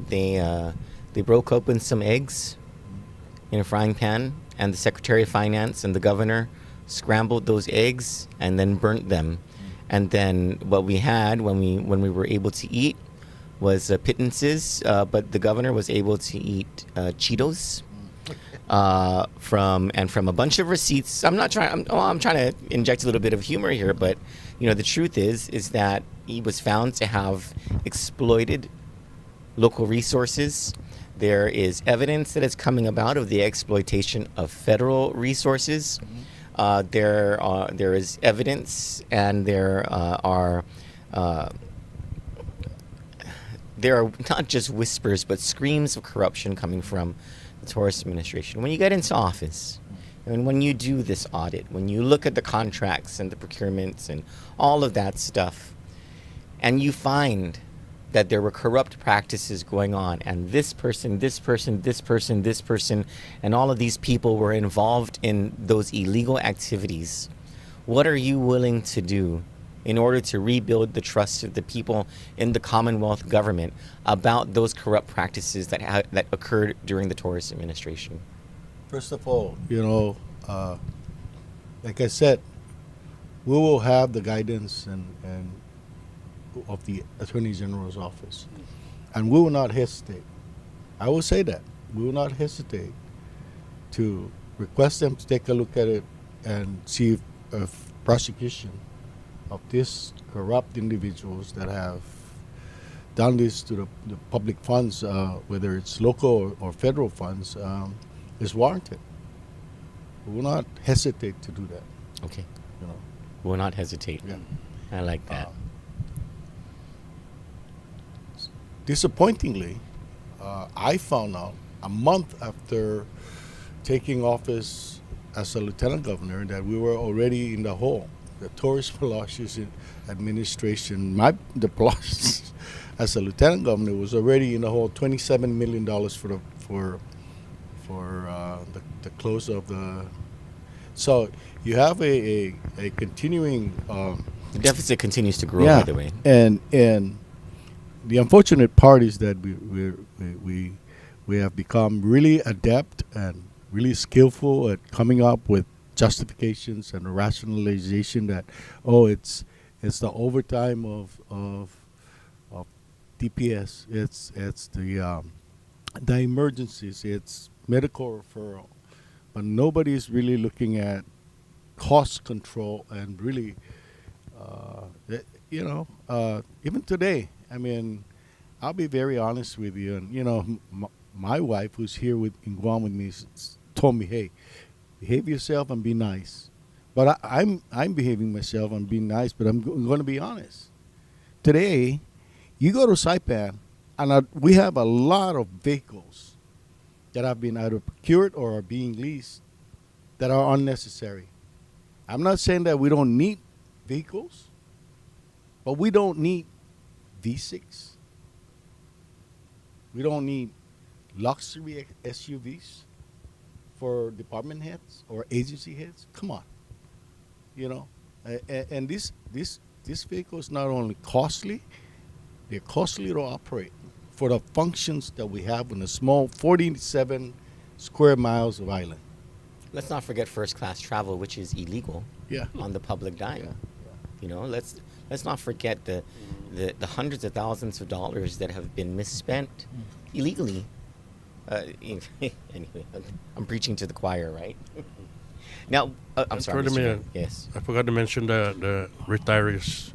they broke open some eggs in a frying pan, and the Secretary of Finance and the governor scrambled those eggs and then burnt them. And then what we had when we were able to eat was pittances, but the governor was able to eat Cheetos from a bunch of receipts. I'm trying to inject a little bit of humor here, but the truth is that he was found to have exploited local resources. There is evidence that is coming about of the exploitation of federal resources. There is evidence, and there are not just whispers, but screams of corruption coming from the Torres administration. When you get into office, and when you do this audit, when you look at the contracts and the procurements and all of that stuff, and you find that there were corrupt practices going on, and this person, and all of these people were involved in those illegal activities, what are you willing to do in order to rebuild the trust of the people in the Commonwealth government about those corrupt practices that occurred during the Torres administration? First of all, like I said, we will have the guidance and of the Attorney General's office, and we will not hesitate. I will say that we will not hesitate to request them to take a look at it and see if prosecution of these corrupt individuals that have done this to the public funds, whether it's local or federal funds, is warranted. We will not hesitate to do that. Okay. We will not hesitate. Yeah. I like that. Disappointingly, I found out a month after taking office as a lieutenant governor that we were already in the hole. The Torres Palacios administration, the Palacios as a lieutenant governor was already in the hole. $27 million for the close of the. So you have a continuing. The deficit continues to grow, by the way. And the unfortunate part is that we have become really adept and really skillful at coming up with justifications and rationalization that it's the overtime of DPS, it's the emergencies, it's medical referral, but nobody is really looking at cost control and really even today. I mean, I'll be very honest with you, and my wife, who's here in Guam with me, told me, "Hey, behave yourself and be nice." But I'm behaving myself and being nice, but I'm going to be honest. Today, you go to Saipan, and we have a lot of vehicles that have been either procured or are being leased that are unnecessary. I'm not saying that we don't need vehicles, but we don't need V6. We don't need luxury SUVs for department heads or agency heads. Come on, and this vehicle is not only costly; they're costly to operate for the functions that we have in a small 47 square miles of island. Let's not forget first-class travel, which is illegal. Yeah. On the public dime. Yeah. Let's not forget the hundreds of thousands of dollars that have been misspent illegally Anyway, I'm preaching to the choir, right? Now, I'm sorry. Let me, Mr. Yes. I forgot to mention the retirees.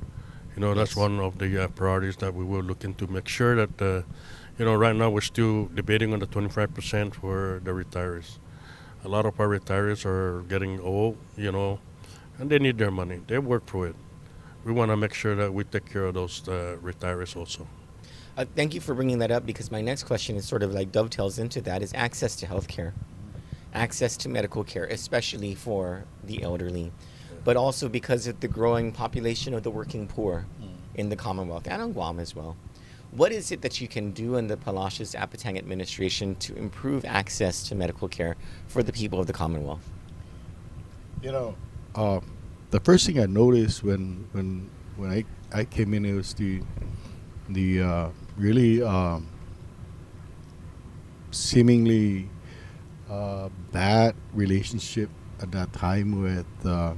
That's one of the priorities that we will look into. Make sure that, right now we're still debating on the 25% for the retirees. A lot of our retirees are getting old, and they need their money. They work for it. We want to make sure that we take care of those retirees also. Thank you for bringing that up, because my next question is sort of like dovetails into that, is access to health care, access to medical care, especially for the elderly, but also because of the growing population of the working poor in the Commonwealth and on Guam as well. What is it that you can do in the Palacios Apatang administration to improve access to medical care for the people of the Commonwealth? The first thing I noticed when I came in, it was the really seemingly bad relationship at that time with the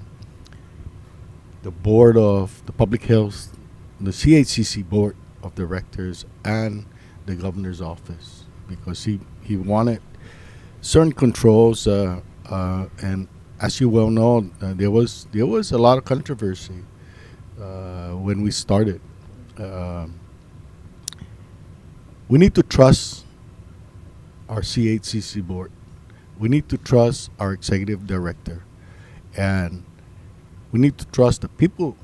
board of the public health, the CHCC board of directors, and the governor's office, because he wanted certain controls, and as you well know, there was a lot of controversy when we started. We need to trust our CHCC board. We need to trust our executive director, and we need to trust the people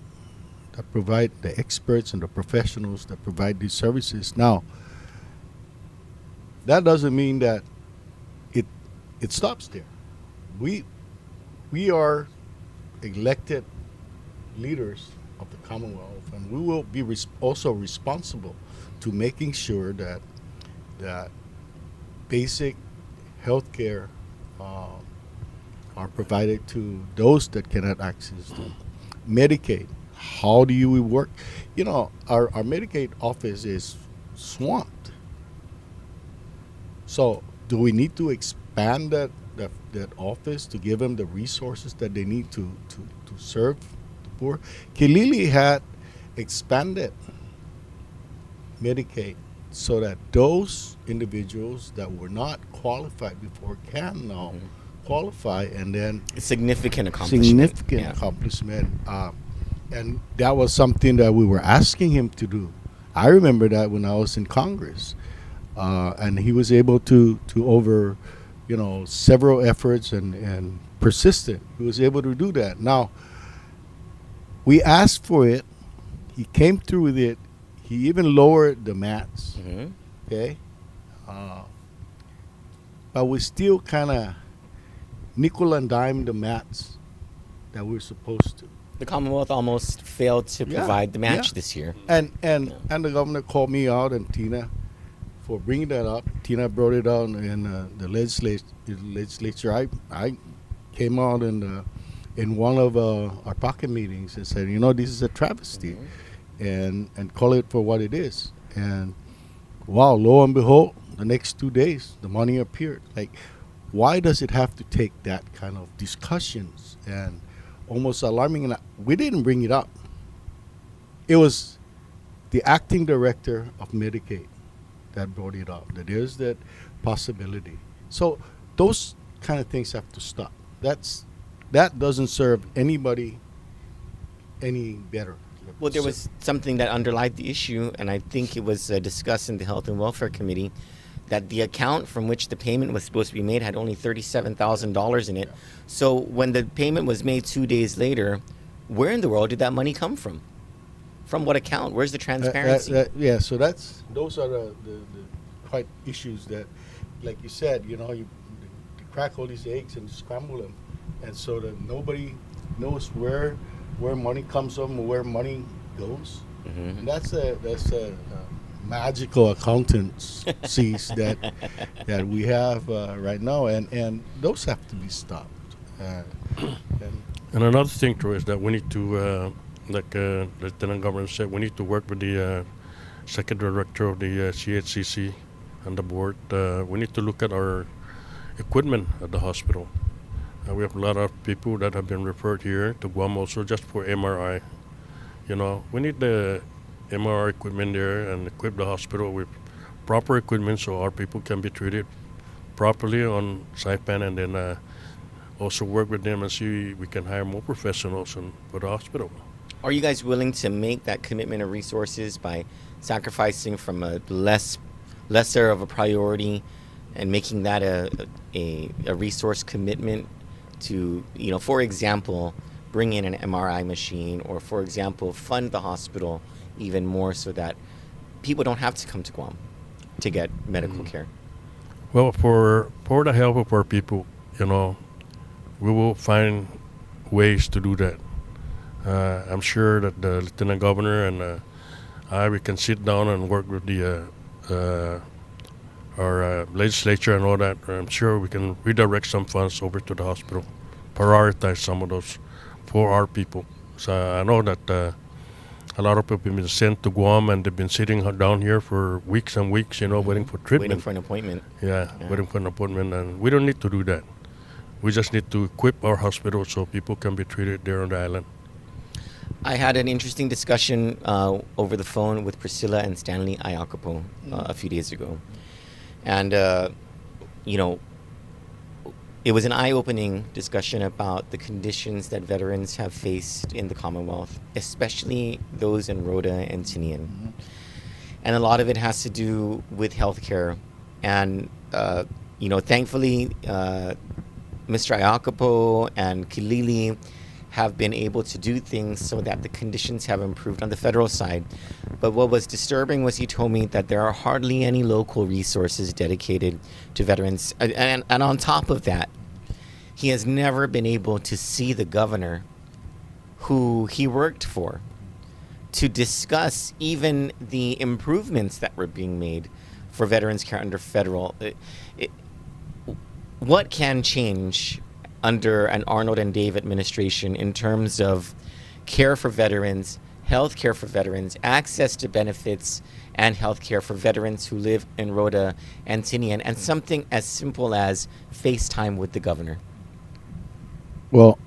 that provide, the experts and the professionals that provide these services. Now, that doesn't mean that it stops there. We are elected leaders of the Commonwealth, and we will be also responsible to making sure that basic health care are provided to those that cannot access them. Medicaid, how do you work? Our Medicaid office is swamped. So do we need to expand that office to give them the resources that they need to serve the poor? Kilili had expanded Medicaid so that those individuals that were not qualified before can now qualify, and then significant accomplishment. And that was something that we were asking him to do. I remember that when I was in Congress, and he was able to over several efforts and persistent, he was able to do that. Now, we asked for it, he came through with it, he even lowered the mats, okay? But we still kind of nickel and dime the mats that we're supposed to. The Commonwealth almost failed to provide the match this year. And the governor called me out, and Tina, for bringing that up. Tina brought it out in the legislature. I came out in one of our pocket meetings and said, this is a travesty, and call it for what it is. And wow, lo and behold, the next 2 days, the money appeared. Like, why does it have to take that kind of discussions and almost alarming? And we didn't bring it up. It was the acting director of Medicaid that brought it up, that there's that possibility. So those kind of things have to stop. That doesn't serve anybody any better. Well, there was something that underlied the issue, and I think it was discussed in the Health and Welfare Committee, that the account from which the payment was supposed to be made had only $37,000 in it. So when the payment was made 2 days later, where in the world did that money come from? From what account? Where's the transparency? So those are the quite issues that, like you said, you crack all these eggs and scramble them, and so that nobody knows where money comes from or where money goes. And that's a magical accountancies that we have right now, and those have to be stopped. And another thing, Troy, is that we need to, like Lieutenant Governor said, we need to work with the second director of the CHCC and the board. We need to look at our equipment at the hospital. We have a lot of people that have been referred here to Guam also just for MRI. We need the MRI equipment there and equip the hospital with proper equipment so our people can be treated properly on Saipan, and then also work with them and see we can hire more professionals for the hospital. Are you guys willing to make that commitment of resources by sacrificing from a lesser of a priority and making that a resource commitment to, for example, bring in an MRI machine, or for example, fund the hospital even more so that people don't have to come to Guam to get medical care? Well, for the help of our people, we will find ways to do that. I'm sure that the Lieutenant Governor and we can sit down and work with our legislature and all that. I'm sure we can redirect some funds over to the hospital, prioritize some of those for our people. So I know that a lot of people have been sent to Guam, and they've been sitting down here for weeks and weeks, waiting for treatment. Waiting for an appointment. Yeah, waiting for an appointment, and we don't need to do that. We just need to equip our hospital so people can be treated there on the island. I had an interesting discussion over the phone with Priscilla and Stanley Iacopo a few days ago. And, it was an eye-opening discussion about the conditions that veterans have faced in the Commonwealth, especially those in Rota and Tinian. And a lot of it has to do with healthcare. And, thankfully, Mr. Iacopo and Kilili have been able to do things so that the conditions have improved on the federal side. But what was disturbing was he told me that there are hardly any local resources dedicated to veterans. And on top of that, he has never been able to see the governor who he worked for to discuss even the improvements that were being made for veterans care under federal. What can change under an Arnold and Dave administration in terms of care for veterans, health care for veterans, access to benefits and health care for veterans who live in Rota and Tinian, and something as simple as FaceTime with the governor? Well,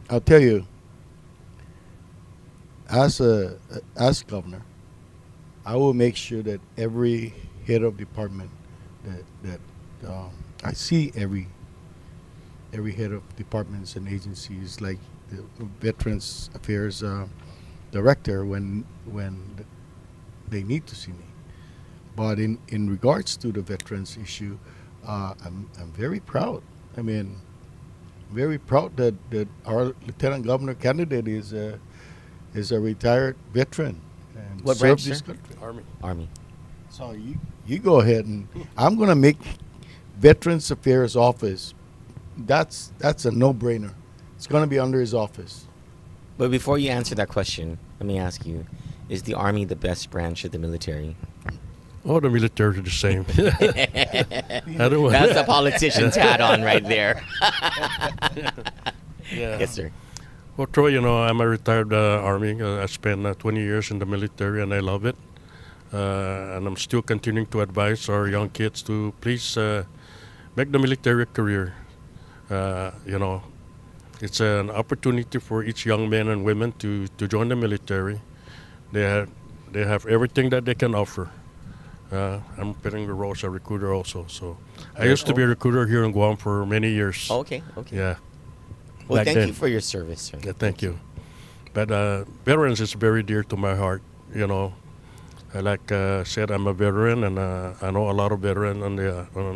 I'll tell you, as governor, I will make sure that every head of department that I see every head of departments and agencies, like the Veterans Affairs Director, when they need to see me. But in regards to the veterans issue, I'm very proud. I mean, very proud that our Lieutenant Governor candidate is a retired veteran and What served branch, this sir? country. Army. So you go ahead, and I'm going to make Veterans Affairs Office. That's a no-brainer. It's going to be under his office. But before you answer that question, let me ask you, is the Army the best branch of the military? Oh, the military are the same. That's a politician's hat on right there. Yeah. Yes, sir. Well, Troy, I'm a retired Army. I spent 20 years in the military, and I love it. And I'm still continuing to advise our young kids to please make the military a career. It's an opportunity for each young man and women to join the military. They have everything that they can offer. I'm playing the role as a recruiter also. So I used to be a recruiter here in Guam for many years. Oh, okay. Yeah. Well, Back thank then. you for your service, sir. Yeah, thank you. But veterans is very dear to my heart. Like I said, I'm a veteran, and I know a lot of veterans on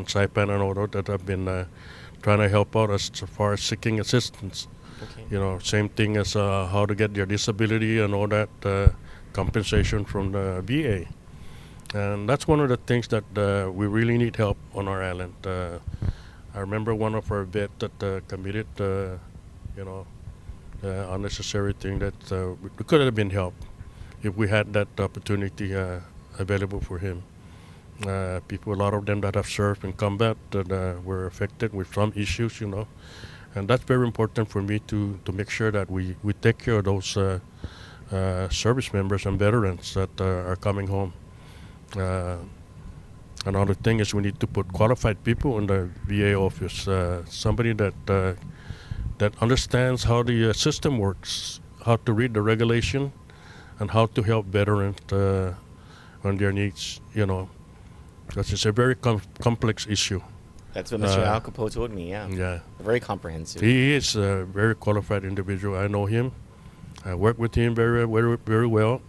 Saipan and all that have been trying to help out as far as seeking assistance. Okay. Same thing as how to get their disability and all that compensation from the VA. And that's one of the things that we really need help on our island. I remember one of our vets that committed, unnecessary thing that we could have been helped if we had that opportunity available for him. People, a lot of them that have served in combat that were affected with some issues, and that's very important for me to make sure that we take care of those service members and veterans that are coming home. Another thing is we need to put qualified people in the VA office, somebody that understands how the system works, how to read the regulation, and how to help veterans on their needs, because it's a very complex issue. That's what Mr. Alcapo told me, yeah. Yeah. Very comprehensive. He is a very qualified individual. I know him. I work with him very, very, very well.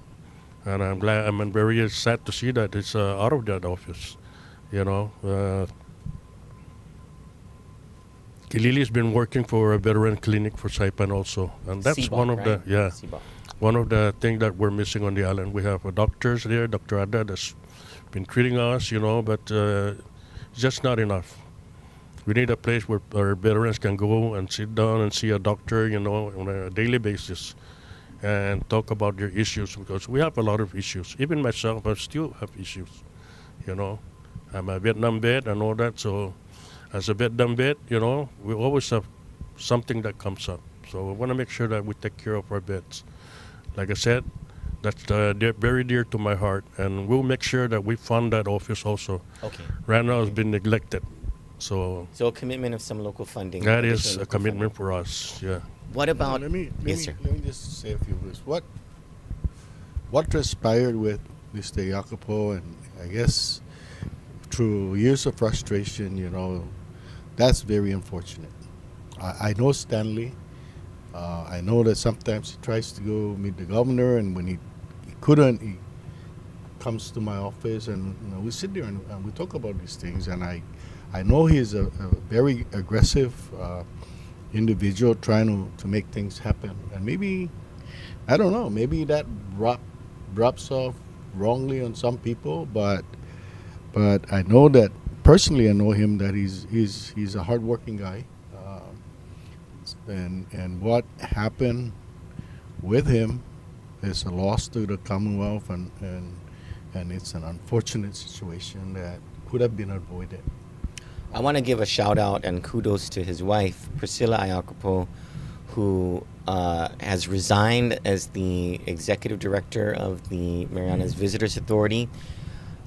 And I'm glad, I'm very sad to see that it's out of that office. You know, Kilili's been working for a veteran clinic for Saipan also. And that's CBOC, one of right? the, yeah, CBOC. one of the things that we're missing on the island. We have doctors there, Dr. Ada, that's been treating us, you know, but it's just not enough. We need a place where our veterans can go and sit down and see a doctor, you know, on a daily basis and talk about their issues, because we have a lot of issues. Even myself, I still have issues, you know. I'm a Vietnam vet and all that, so as a Vietnam vet, you know, we always have something that comes up. So we want to make sure that we take care of our vets. Like I said, that's very dear to my heart, and we'll make sure that we fund that office also. Okay. Right now it's been neglected. So a commitment of some local funding. that is a commitment for us, yeah. What about... Let me Yes, sir. let me just say a few words. What transpired with Mr. Jacopo, and I guess through years of frustration, you know, that's very unfortunate. I know Stanley. I know that sometimes he tries to go meet the governor, and when he couldn't, he comes to my office, and you know, we sit there and we talk about these things. And I know he's a very aggressive individual trying to make things happen. And maybe, I don't know, maybe that drops off wrongly on some people, but I know that personally, I know him, that he's a hardworking guy. And what happened with him is a loss to the Commonwealth, and it's an unfortunate situation that could have been avoided. I want to give a shout out and kudos to his wife, Priscilla Iacopo, who has resigned as the executive director of the Marianas Visitors Authority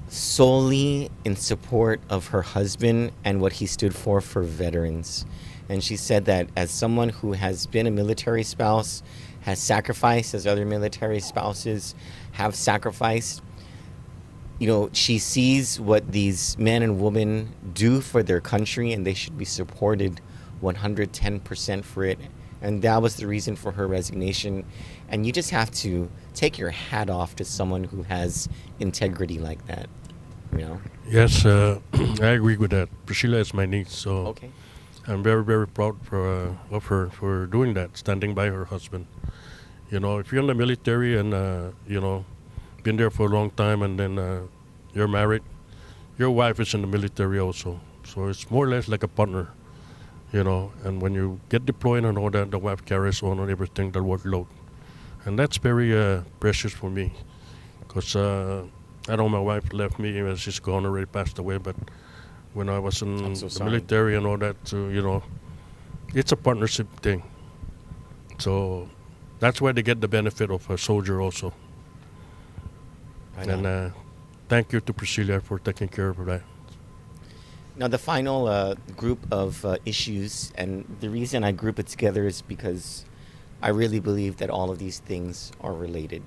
solely in support of her husband and what he stood for veterans. And she said that as someone who has been a military spouse, has sacrificed as other military spouses have sacrificed, you know, she sees what these men and women do for their country, and they should be supported 110% for it. And that was the reason for her resignation. And you just have to take your hat off to someone who has integrity like that, you know? Yes, I agree with that. Priscilla is my niece, so okay. I'm very, very proud of her for doing that, standing by her husband. You know, if you're in the military and, you know, been there for a long time, and then you're married, your wife is in the military also. So it's more or less like a partner, you know. And when you get deployed and all that, the wife carries on everything, the workload. And that's very precious for me, because I know my wife left me, and she's gone, already passed away, but when I was in the military and all that, you know, it's a partnership thing. So that's why they get the benefit of a soldier also. And thank you to Priscilla for taking care of that. Now, the final group of issues, and the reason I group it together is because I really believe that all of these things are related.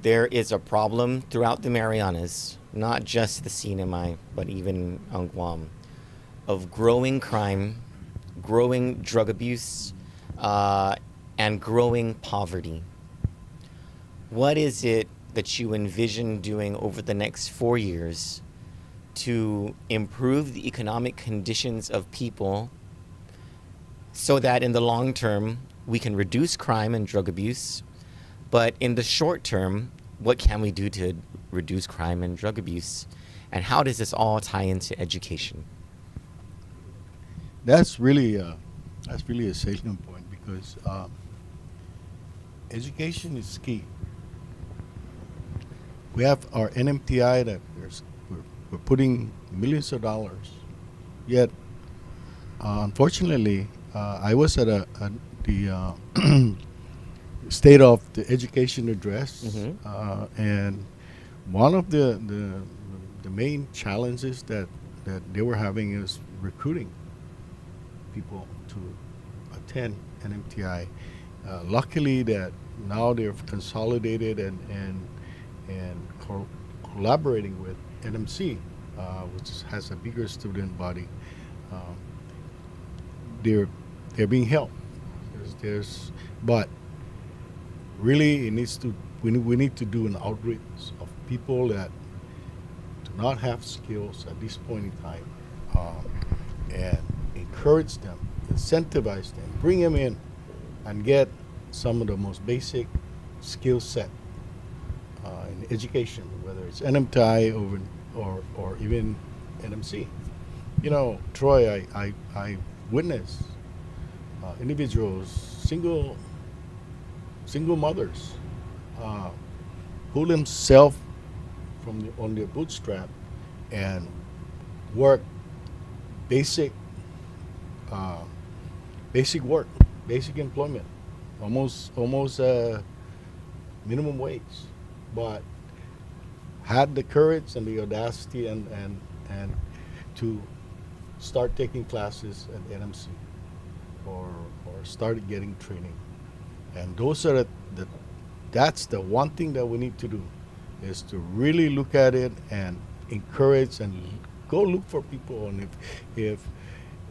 There is a problem throughout the Marianas, not just the CNMI, but even on Guam, of growing crime, growing drug abuse, and growing poverty. What is it that you envision doing over the next 4 years to improve the economic conditions of people so that in the long term we can reduce crime and drug abuse? But in the short term, what can we do to reduce crime and drug abuse? And how does this all tie into education? That's really a salient point, because education is key. We have our NMTI that we're putting millions of dollars. Yet, unfortunately, I was at the State of the Education address, and one of the main challenges that they were having is recruiting people to attend NMTI. Luckily, that now they've consolidated and collaborating with NMC, which has a bigger student body, they're being helped. But really, it needs to we need to do an outreach of people that do not have skills at this point in time, and encourage them, incentivize them, bring them in, and get some of the most basic skill set in education, whether it's NMTI or even NMC. You know, Troy, I witnessed individuals, single mothers, pull themselves on their bootstrap and work basic work, basic employment, almost minimum wage, but had the courage and the audacity and to start taking classes at NMC or started getting training. And those are that's the one thing that we need to do, is to really look at it and encourage and go look for people. And if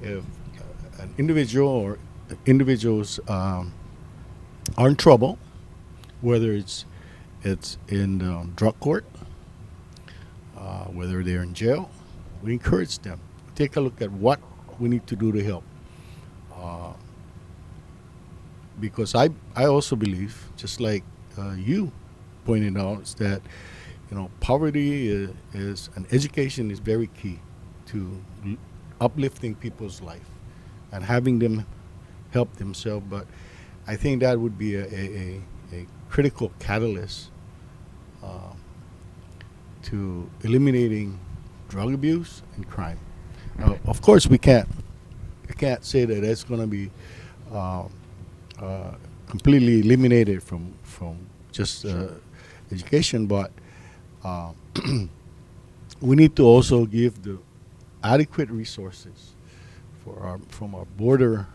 an individual or individuals are in trouble, whether it's in drug court, whether they're in jail, we encourage them. Take a look at what we need to do to help. Because I also believe, just like you pointed out, is that poverty is and education is very key to uplifting people's life and having them help themselves. But I think that would be a critical catalyst to eliminating drug abuse and crime. Now, of course, we can't say that it's going to be completely eliminated from just education, but we need to also give the adequate resources from our border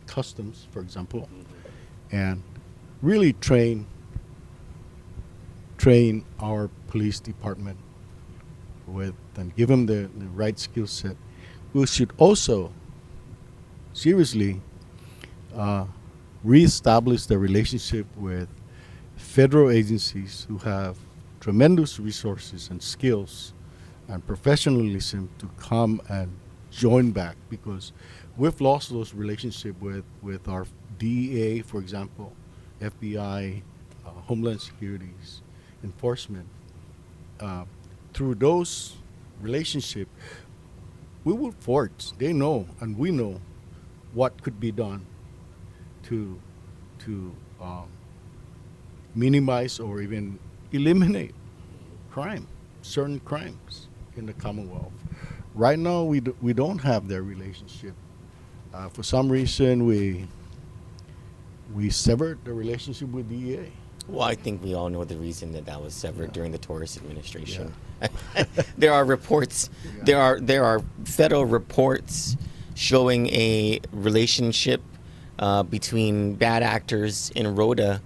customs, for example, and really train our police department and give them the right skill set. We should also seriously reestablish the relationship with federal agencies who have tremendous resources and skills and professionalism to come and join back, because we've lost those relationships with our DEA, for example, FBI, Homeland Securities, enforcement. Through those relationships, we will forge. They know and we know what could be done to minimize or even eliminate crime, certain crimes in the Commonwealth. Right now, we don't have that relationship. For some reason, we severed the relationship with DEA. Well, I think we all know the reason that was severed during the Torres administration. Yeah. There are reports. Yeah. There are federal reports showing a relationship between bad actors in Rhoda,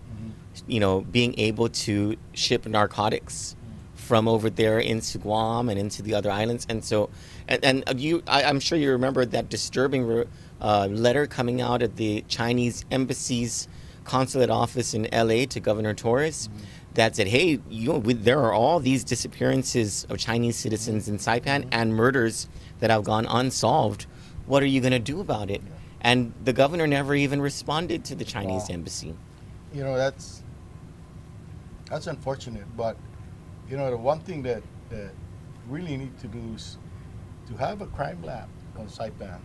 being able to ship narcotics from over there into Guam and into the other islands. And so, I'm sure you remember that disturbing letter coming out of the Chinese embassy's consulate office in LA to Governor Torres that said, hey, there are all these disappearances of Chinese citizens in Saipan and murders that have gone unsolved. What are you going to do about it? And the governor never even responded to the Chinese embassy. That's unfortunate. But, the one thing that really need to do is to have a crime lab on Saipan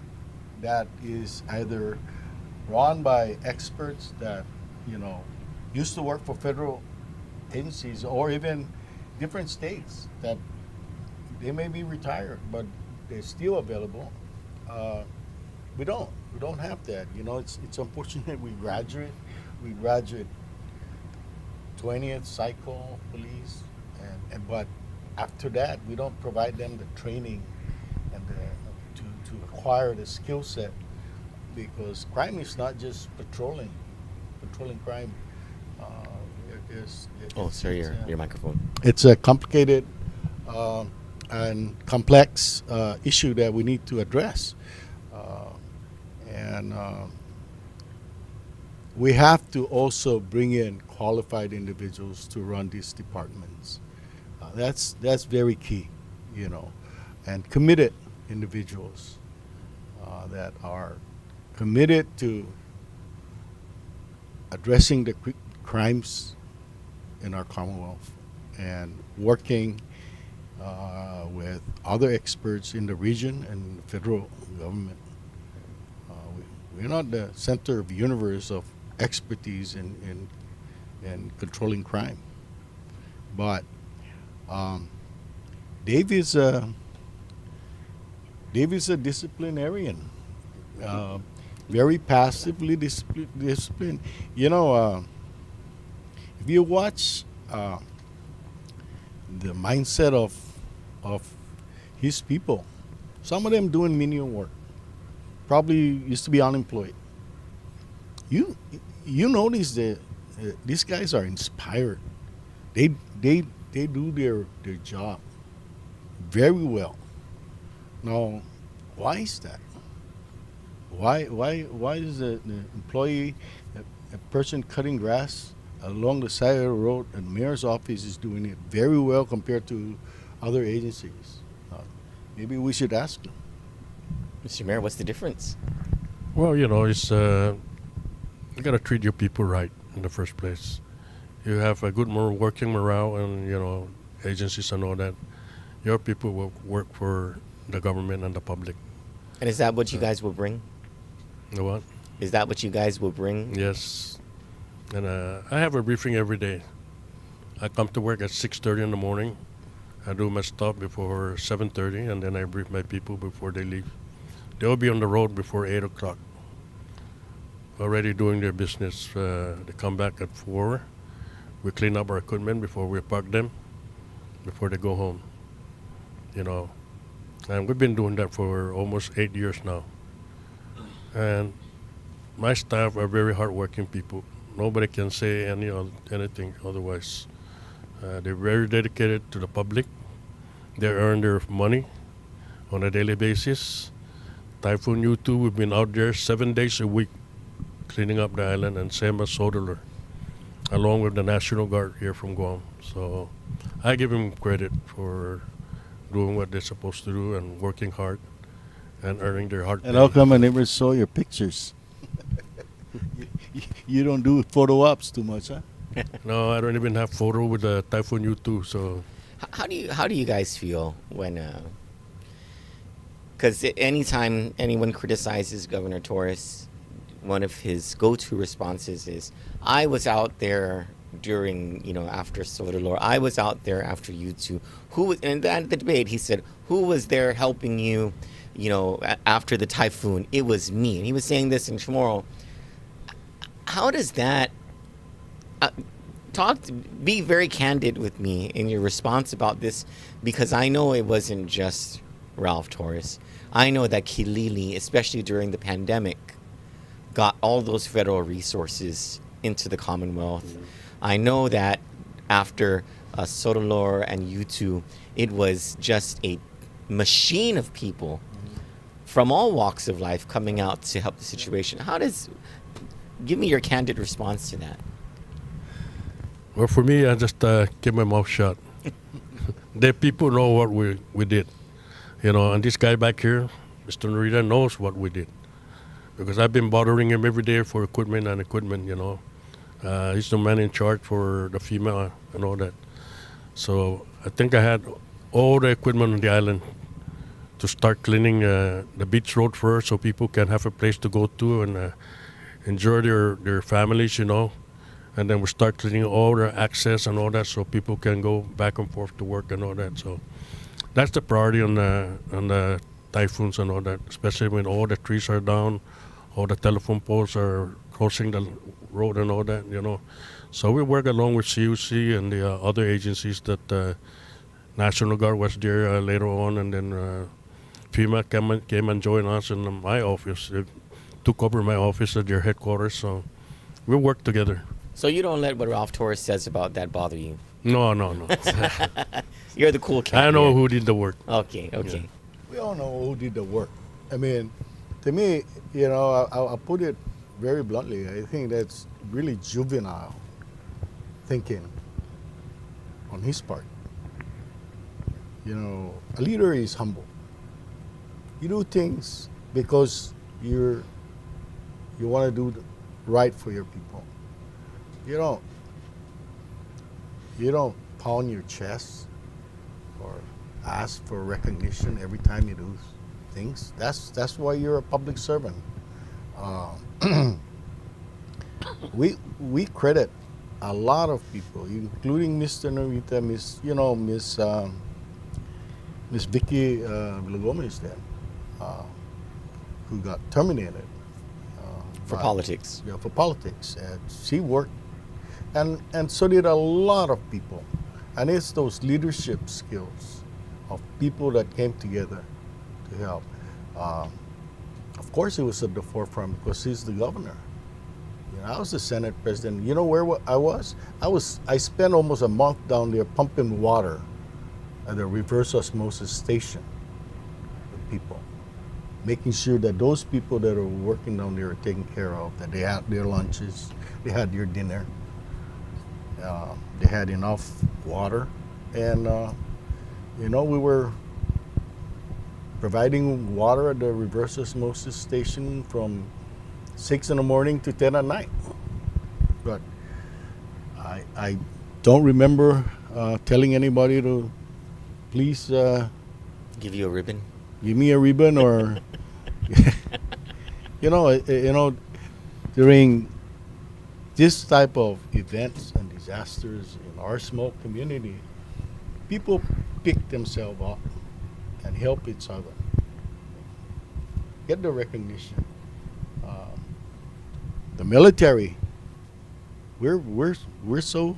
that is either run by experts that, used to work for federal agencies or even different states that they may be retired, but they're still available. We don't have that. It's unfortunate. We graduate 20th cycle police, but after that we don't provide them the training and to acquire the skill set, because crime is not just patrolling crime. Your microphone. It's a complicated and complex issue that we need to address. And we have to also bring in qualified individuals to run these departments. That's very key, you know, and committed individuals that are committed to addressing the crimes in our Commonwealth and working with other experts in the region and the federal government. We're not the center of the universe of expertise in controlling crime, but Dave is a disciplinarian, very passively disciplined. You know, if you watch the mindset of his people, some of them doing menial work, probably used to be unemployed. You notice that these guys are inspired. They do their job very well. Now, why is that? Why is the employee, a person cutting grass along the side of the road, and the mayor's office is doing it very well compared to other agencies? Maybe we should ask them. Mr. Mayor, what's the difference? Well, you know, it's you got to treat your people right in the first place. You have a good working morale, and you know, agencies and all that. Your people will work for the government and the public. And is that what you guys will bring? The what? Is that what you guys will bring? Yes. And I have a briefing every day. I come to work at 6:30 in the morning. I do my stuff before 7:30, and then I brief my people before they leave. They'll be on the road before 8 o'clock, already doing their business. They come back at 4. We clean up our equipment before we park them, before they go home. You know, and we've been doing that for almost 8 years now. And my staff are very hardworking people. Nobody can say anything otherwise. They're very dedicated to the public. They earn their money on a daily basis. Typhoon U2, we've been out there 7 days a week cleaning up the island, and same as Sodeler, along with the National Guard here from Guam. So I give them credit for doing what they're supposed to do and working hard and earning their heart. And how come I never saw your pictures? You don't do photo ops too much, huh? No, I don't even have photo with the Typhoon U2. So how do you guys feel when? Because anytime anyone criticizes Governor Torres, one of his go-to responses is, "I was out there during, after Sodelor. I was out there after U2. And at the debate, he said, who was there helping you, after the typhoon? It was me." And he was saying this in Chamorro. How does that be very candid with me in your response about this, because I know it wasn't just Ralph Torres. I know that Kilili, especially during the pandemic, got all those federal resources into the Commonwealth. Mm-hmm. I know that after Sodelor and U2, it was just a machine of people from all walks of life coming out to help the situation. Give me your candid response to that. Well, for me, I just keep my mouth shut. The people know what we did. And this guy back here, Mr. Narita, knows what we did. Because I've been bothering him every day for equipment. He's the man in charge for the FEMA and all that. So I think I had all the equipment on the island to start cleaning the beach road first, so people can have a place to go to and enjoy their families, And then we start cleaning all their access and all that, so people can go back and forth to work and all that. So that's the priority on the typhoons and all that, especially when all the trees are down, all the telephone poles are crossing the road and all that, So we work along with CUC and the other agencies that National Guard was there later on, and then FEMA came and joined us in my office. They took over my office at their headquarters, so we work together. So you don't let what Ralph Torres says about that bother you? No, no, no. You're the cool cat. I know here. who did the work. Okay, okay. We all know who did the work. I mean, to me, you know, I'll put it very bluntly. I think that's really juvenile thinking on his part. You know, a leader is humble. You do things because you want to do right for your people. You don't pound your chest or ask for recognition every time you do things. That's why you're a public servant. We credit a lot of people, including Mr. Norita, Miss Vicky Villagomez then, who got terminated For politics. Yeah, for politics. And she worked, and so did a lot of people. And it's those leadership skills of people that came together to help. Of course, he was at the forefront because he's the governor. You know, I was the Senate president. You know where I was? I spent almost a month down there pumping water at the reverse osmosis station with people, making sure that those people that are working down there are taken care of, that they had their lunches, they had their dinner, they had enough water, and you know, we were providing water at the reverse osmosis station from 6 in the morning to 10 at night. But I don't remember telling anybody to please give you a ribbon. Give me a ribbon, or you know, during this type of events and disasters in our small community, people pick themselves up and help each other. Get the recognition. The military, we're so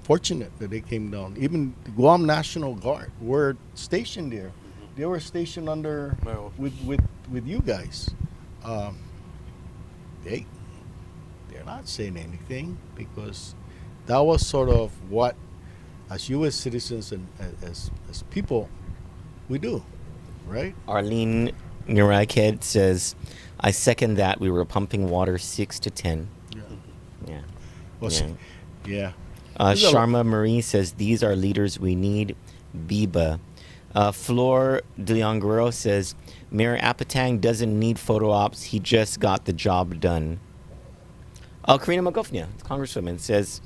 fortunate that they came down. Even the Guam National Guard were stationed there. They were stationed under with you guys. They're not saying anything because that was sort of what, as U.S. citizens and as people, we do, right? Arlene Nuraked says, I second that. We were pumping water 6 to 10. Yeah. Yeah. Well, yeah. Sharma Marie says, these are leaders we need. Biba. Flor de Leon says, Mayor Apatang doesn't need photo ops. He just got the job done. Karina Magofnia, Congresswoman, says,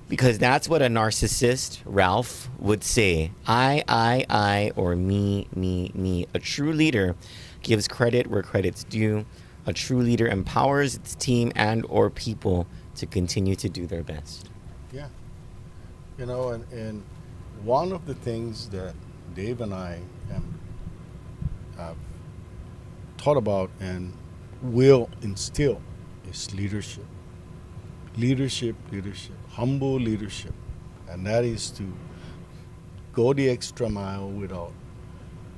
because that's what a narcissist, Ralph, would say. I, or me. A true leader gives credit where credit's due. A true leader empowers its team and or people to continue to do their best. Yeah. You know, and one of the things that Dave and I have thought about and will instill is leadership. Leadership. Humble leadership. And that is to go the extra mile without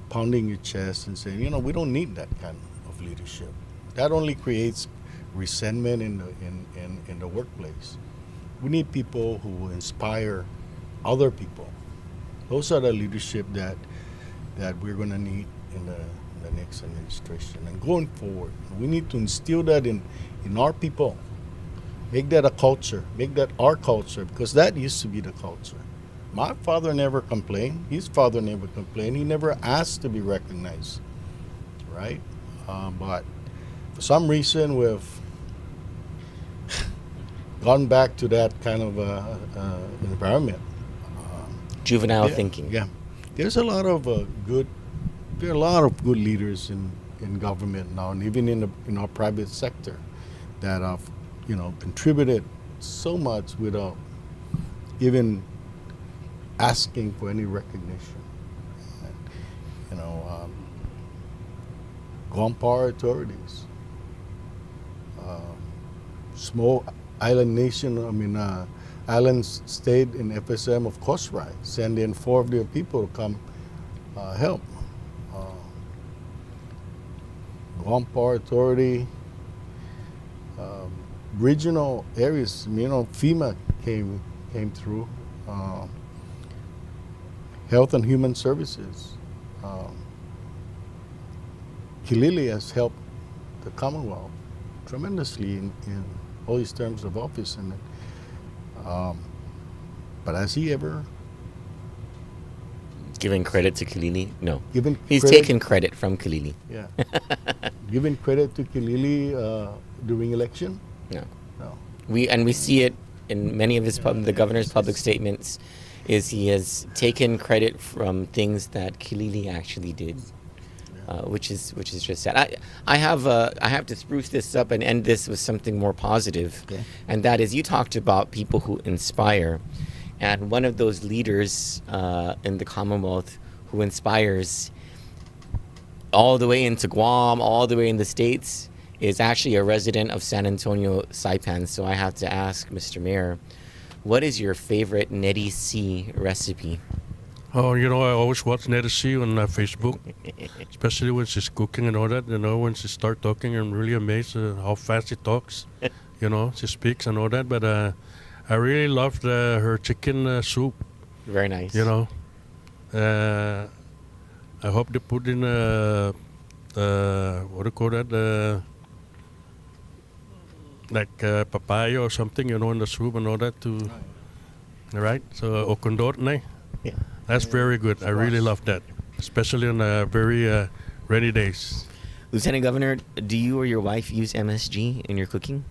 pounding your chest and saying, you know, we don't need that kind of leadership. That only creates resentment in the workplace. We need people who will inspire other people. Those are the leadership that we're going to need in the next administration. And going forward, we need to instill that in our people. Make that a culture. Make that our culture, because that used to be the culture. My father never complained. His father never complained. He never asked to be recognized, right? But for some reason, we've gone back to that kind of environment. Juvenile thinking. Yeah, there's a lot of good leaders in government now, and even in our private sector, that have contributed so much without even asking for any recognition. Guam Power Authorities, small island nation. Island state in FSM of course, right? Send in 4 of their people to come help. Guam Power Authority, regional areas. FEMA came through Health and Human Services. Kilili has helped the Commonwealth tremendously in all his terms of office, and but has he ever Giving credit to Kilili? No. He's credit- taken credit from Kilili. Yeah. Giving credit to Kilili during election? No. No. We see it in many of the governor's public statements. Is he has taken credit from things that Kilili actually did, which is just sad. I have to spruce this up and end this with something more positive, and that is you talked about people who inspire, and one of those leaders in the Commonwealth who inspires all the way into Guam, all the way in the States, is actually a resident of San Antonio, Saipan. So I have to ask, Mr. Mayor, what is your favorite Nettie C recipe? Oh, I always watch Nettie C on Facebook, especially when she's cooking and all that. When she starts talking, I'm really amazed at how fast she talks. She speaks and all that. But I really loved her chicken soup. Very nice. I hope they put in what do you call that? Like papaya or something, in the soup and all that too. Right? So okondotne. Yeah. That's very good. I really love that, especially on very rainy days. Lieutenant Governor, do you or your wife use MSG in your cooking?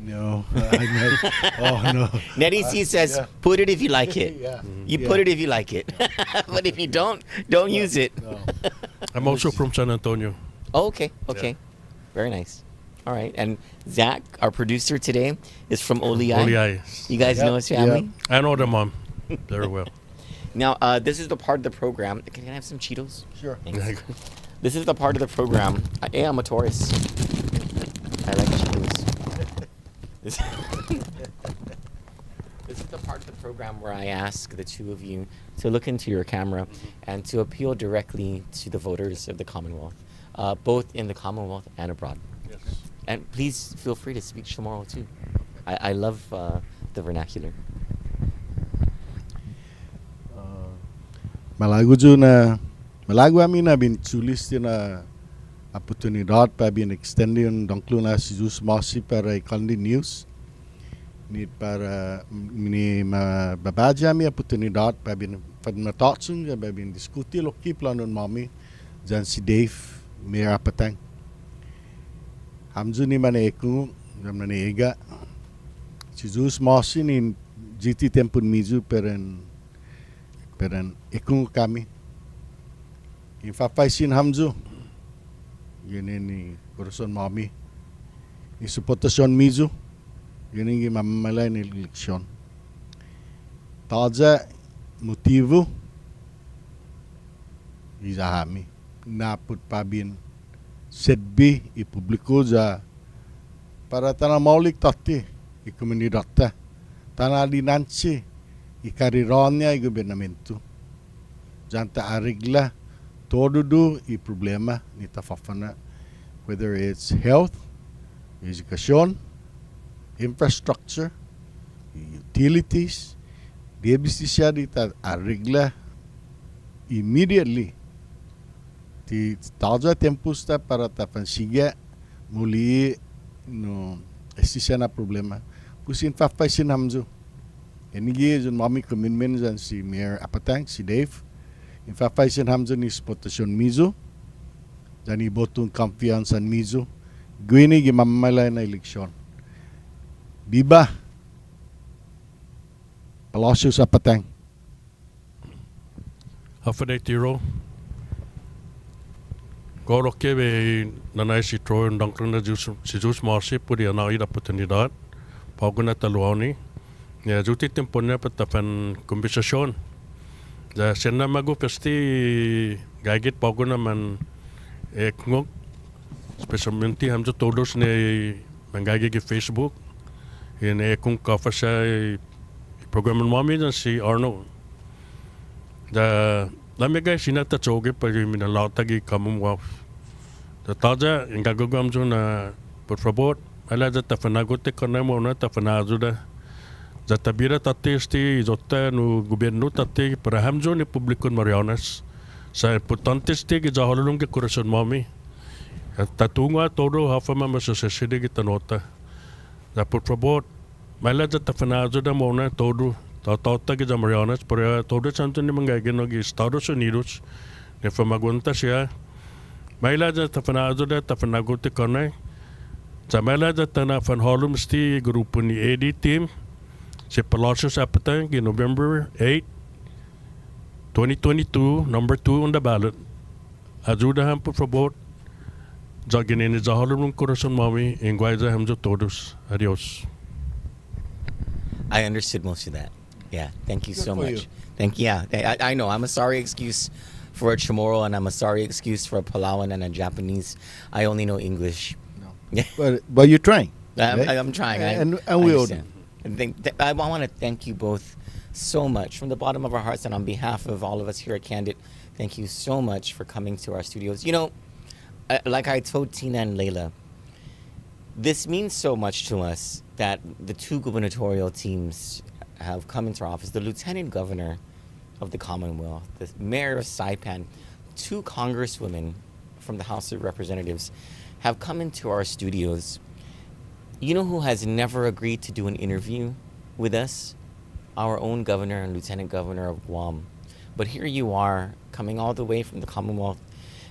No. No. Nettie C says, put it if you like it. You put it if you like it. But if you don't use it. No. I'm also from San Antonio. Oh, okay. Very nice. All right. And Zach, our producer today, is from Oliai. Oliai. You guys know his family? I know the mom very well. Now, this is the part of the program. Can I have some Cheetos? Sure. Thanks. This is the part of the program. I'm a Taurus. I like Cheetos. This is the part of the program where I ask the two of you to look into your camera and to appeal directly to the voters of the Commonwealth, both in the Commonwealth and abroad. Yes. And please feel free to speak Chamorro too. I love the vernacular. Malago amin na bin tulis na oportunidad para bin extending dongkluna si Zeus Mosi para Kandit News. Ni para ni babaja mi oportunidad para bin matotsun para bin diskuti loki planon mami jan si Dave Mayor Apatang. Hamzu ni maneku jamna ni ega si Zeus Mosi ni GT tempun mizu peran ikung kami. Infapaisin Hamzu. Yun ni Corazon Mami. Isupotasyon Mizu. Yun yung mamamalay ni eleksyon. Taja motivo. Izahami. Naput pabin. Sedbi ipubliko za para tanah maulik tati ikomunidata. Tanah dinansi ikarironnya i gobernamento. Janta arigla todo i problema ni tafafana, whether it's health, education, infrastructure, utilities, dia bisa siya di arigla immediately. Ti taja tempus ta para tapansiga muli no estisya na problema. Pusin fafaisin Hamzu. Enigi jun mami commitment jan si Mayor Apatang, si Dave. Infapaisin Hamzu ni spotasyon Mizu. Jani botong confiance an Mizu. Gwini gimamamalay na eleksyon. Biba. Palacios Apatang. Hafaday tiro. Goro kebe nanay si Troy and Duncan na si Zeus Marcy pudi anay oportunidad. Pago na taluani. Ya juti tempo na patafan kombisasyon. Da CNMI pasti gagit pago naman ekngog. Especialmente hamzo todos ne mangagig Facebook. In ekong kafa sa program mami na si Arnold. Da lamigay sinata choge pa minalatagi Commonwealth. Da taja yung gagawam na por favor ala da tafanagote ka na mo na tafanazo da Zatabira tatisti izota no gobyerno tati para hamzo ni publikon Marianas. Sa importantes ti gizaholong ke corazon mami. Tatunga todo hafa mama sociedade kita nota. Da por favor, maila zatafanazo da mona todo. Tauta giza Marianas para todo santo ni mangagin no Estados Unidos. Ne famagunta siya. Maila zatafanazo da tafanago te kanay. Sa maila zatanafan holum sti grupo ni AD team. Si Palacios Apatang in November 8, 2022, number 2 on the ballot. Ajudahan por favor. Jagin ni zahalom ng corazon mami. Ingwaiza hamzo todos. Adios. I understood most of that. Yeah, thank you Good so for much. you. Thank you. Yeah, I know. I'm a sorry excuse for a Chamorro, and I'm a sorry excuse for a Palawan and a Japanese. I only know English. No. But you're trying. I'm, right? I'm trying. And I we all understand. I want to thank you both so much from the bottom of our hearts and on behalf of all of us here at Kandit. Thank you so much for coming to our studios. You know, like I told Tina and Layla, this means so much to us that the two gubernatorial teams have come into our office. The lieutenant governor of the Commonwealth, the mayor of Saipan, two congresswomen from the House of Representatives have come into our studios. You know who has never agreed to do an interview with us? Our own governor and lieutenant governor of Guam. But here you are, coming all the way from the Commonwealth,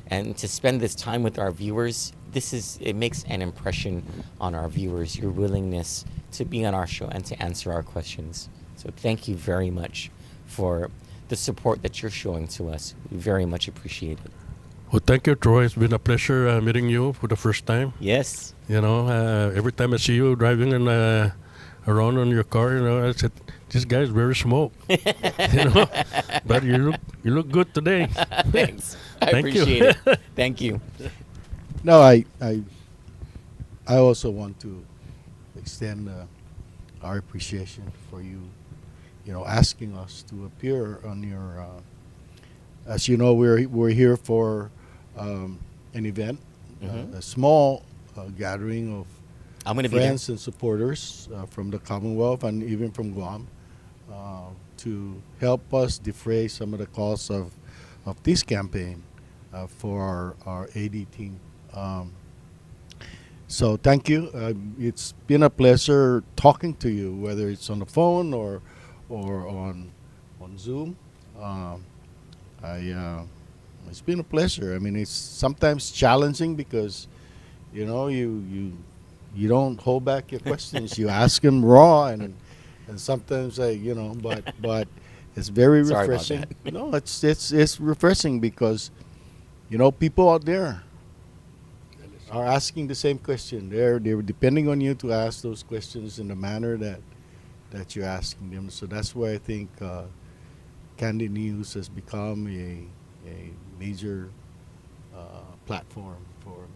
and to spend this time with our viewers, it makes an impression on our viewers, your willingness to be on our show and to answer our questions. So thank you very much for the support that you're showing to us. We very much appreciate it. Well, thank you, Troy. It's been a pleasure meeting you for the first time. Yes. You know, every time I see you driving around on your car, you know, I said, this guy is very small. You know, but you look good today. Thanks. I Thank appreciate you. it. Thank you. No, I also want to extend our appreciation for you, you know, asking us to appear on your. As you know, we're here for an event, a small gathering of I'm gonna friends and supporters from the Commonwealth and even from Guam to help us defray some of the costs of this campaign for our AD team. So thank you. It's been a pleasure talking to you, whether it's on the phone or on Zoom. It's been a pleasure. I mean, it's sometimes challenging because, you know, you don't hold back your questions. You ask them raw, and sometimes but it's very Sorry about refreshing. that. No, it's refreshing because, you know, people out there are asking the same question. They're depending on you to ask those questions in the manner that you're asking them. So that's why I think Kandit News has become a major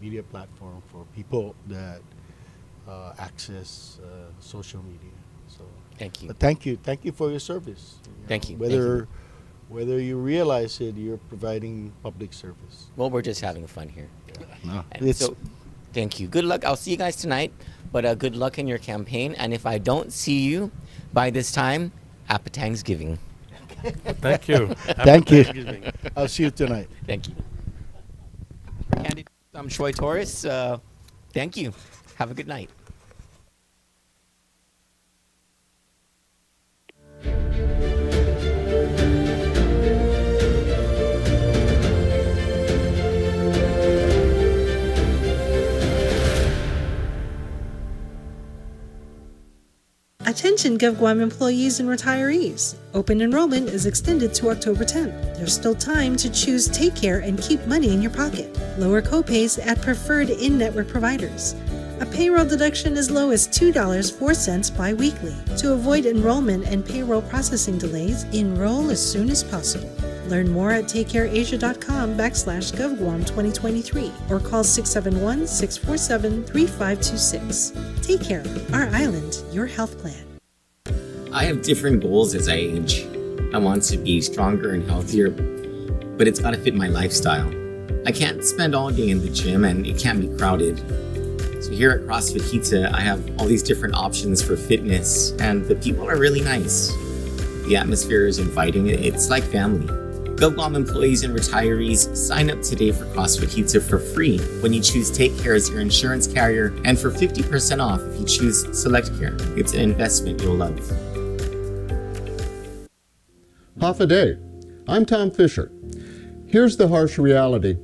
media platform for people that access social media. So Thank you. but thank you for your service. Thank you. Whether you realize it, you're providing public service. Well, we're just having fun here. No, And so, thank you. Good luck. I'll see you guys tonight, but good luck in your campaign. And if I don't see you by this time, Apatang's giving. Thank you. Thank you. Thanksgiving. I'll see you tonight. Thank you. Candid, I'm Troy Torres. Thank you. Have a good night. Attention GovGuam employees and retirees. Open enrollment is extended to October 10th. There's still time to choose Take Care and keep money in your pocket. Lower copays at preferred in-network providers. A payroll deduction as low as $2.04 bi-weekly. To avoid enrollment and payroll processing delays, enroll as soon as possible. Learn more at takecareasia.com/GovGuam2023 or call 671-647-3526. Take Care, our island, your health plan. I have different goals as I age. I want to be stronger and healthier, but it's got to fit my lifestyle. I can't spend all day in the gym and it can't be crowded. So here at CrossFit Pizza, I have all these different options for fitness, and the people are really nice. The atmosphere is inviting. It's like family. GovGuam employees and retirees, sign up today for CrossFit Pizza for free when you choose Take Care as your insurance carrier, and for 50% off if you choose Select Care. It's an investment you'll love. Half a day. I'm Tom Fisher. Here's the harsh reality.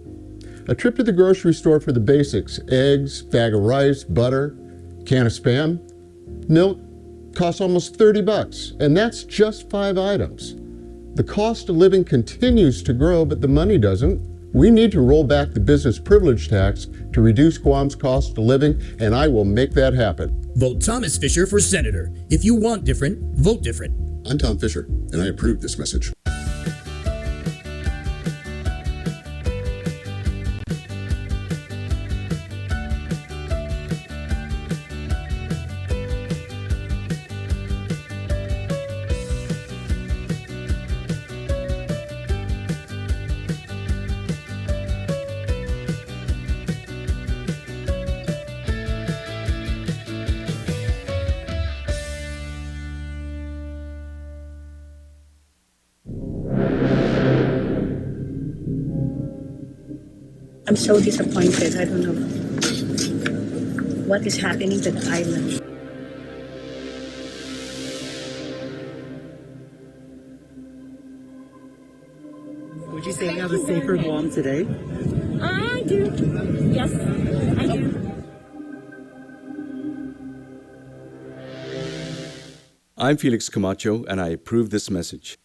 A trip to the grocery store for the basics, eggs, bag of rice, butter, can of Spam, milk, costs almost $30, and that's just 5 items. The cost of living continues to grow, but the money doesn't. We need to roll back the business privilege tax to reduce Guam's cost of living, and I will make that happen. Vote Thomas Fisher for senator. If you want different, vote different. I'm Tom Fisher, and I approve this message. I'm so disappointed. I don't know what is happening to the island. Would you say we have a safer Guam today? I do. Yes, I do. I'm Felix Camacho, and I approve this message.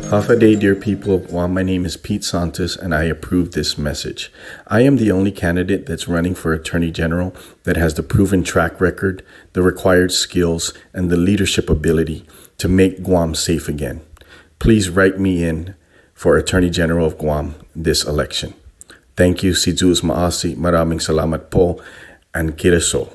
Half a day, dear people of Guam. My name is Pete Santos, and I approve this message. I am the only candidate that's running for Attorney General that has the proven track record, the required skills, and the leadership ability to make Guam safe again. Please write me in for Attorney General of Guam this election. Thank you, si Diyos maasi, maraming salamat po, and kireso.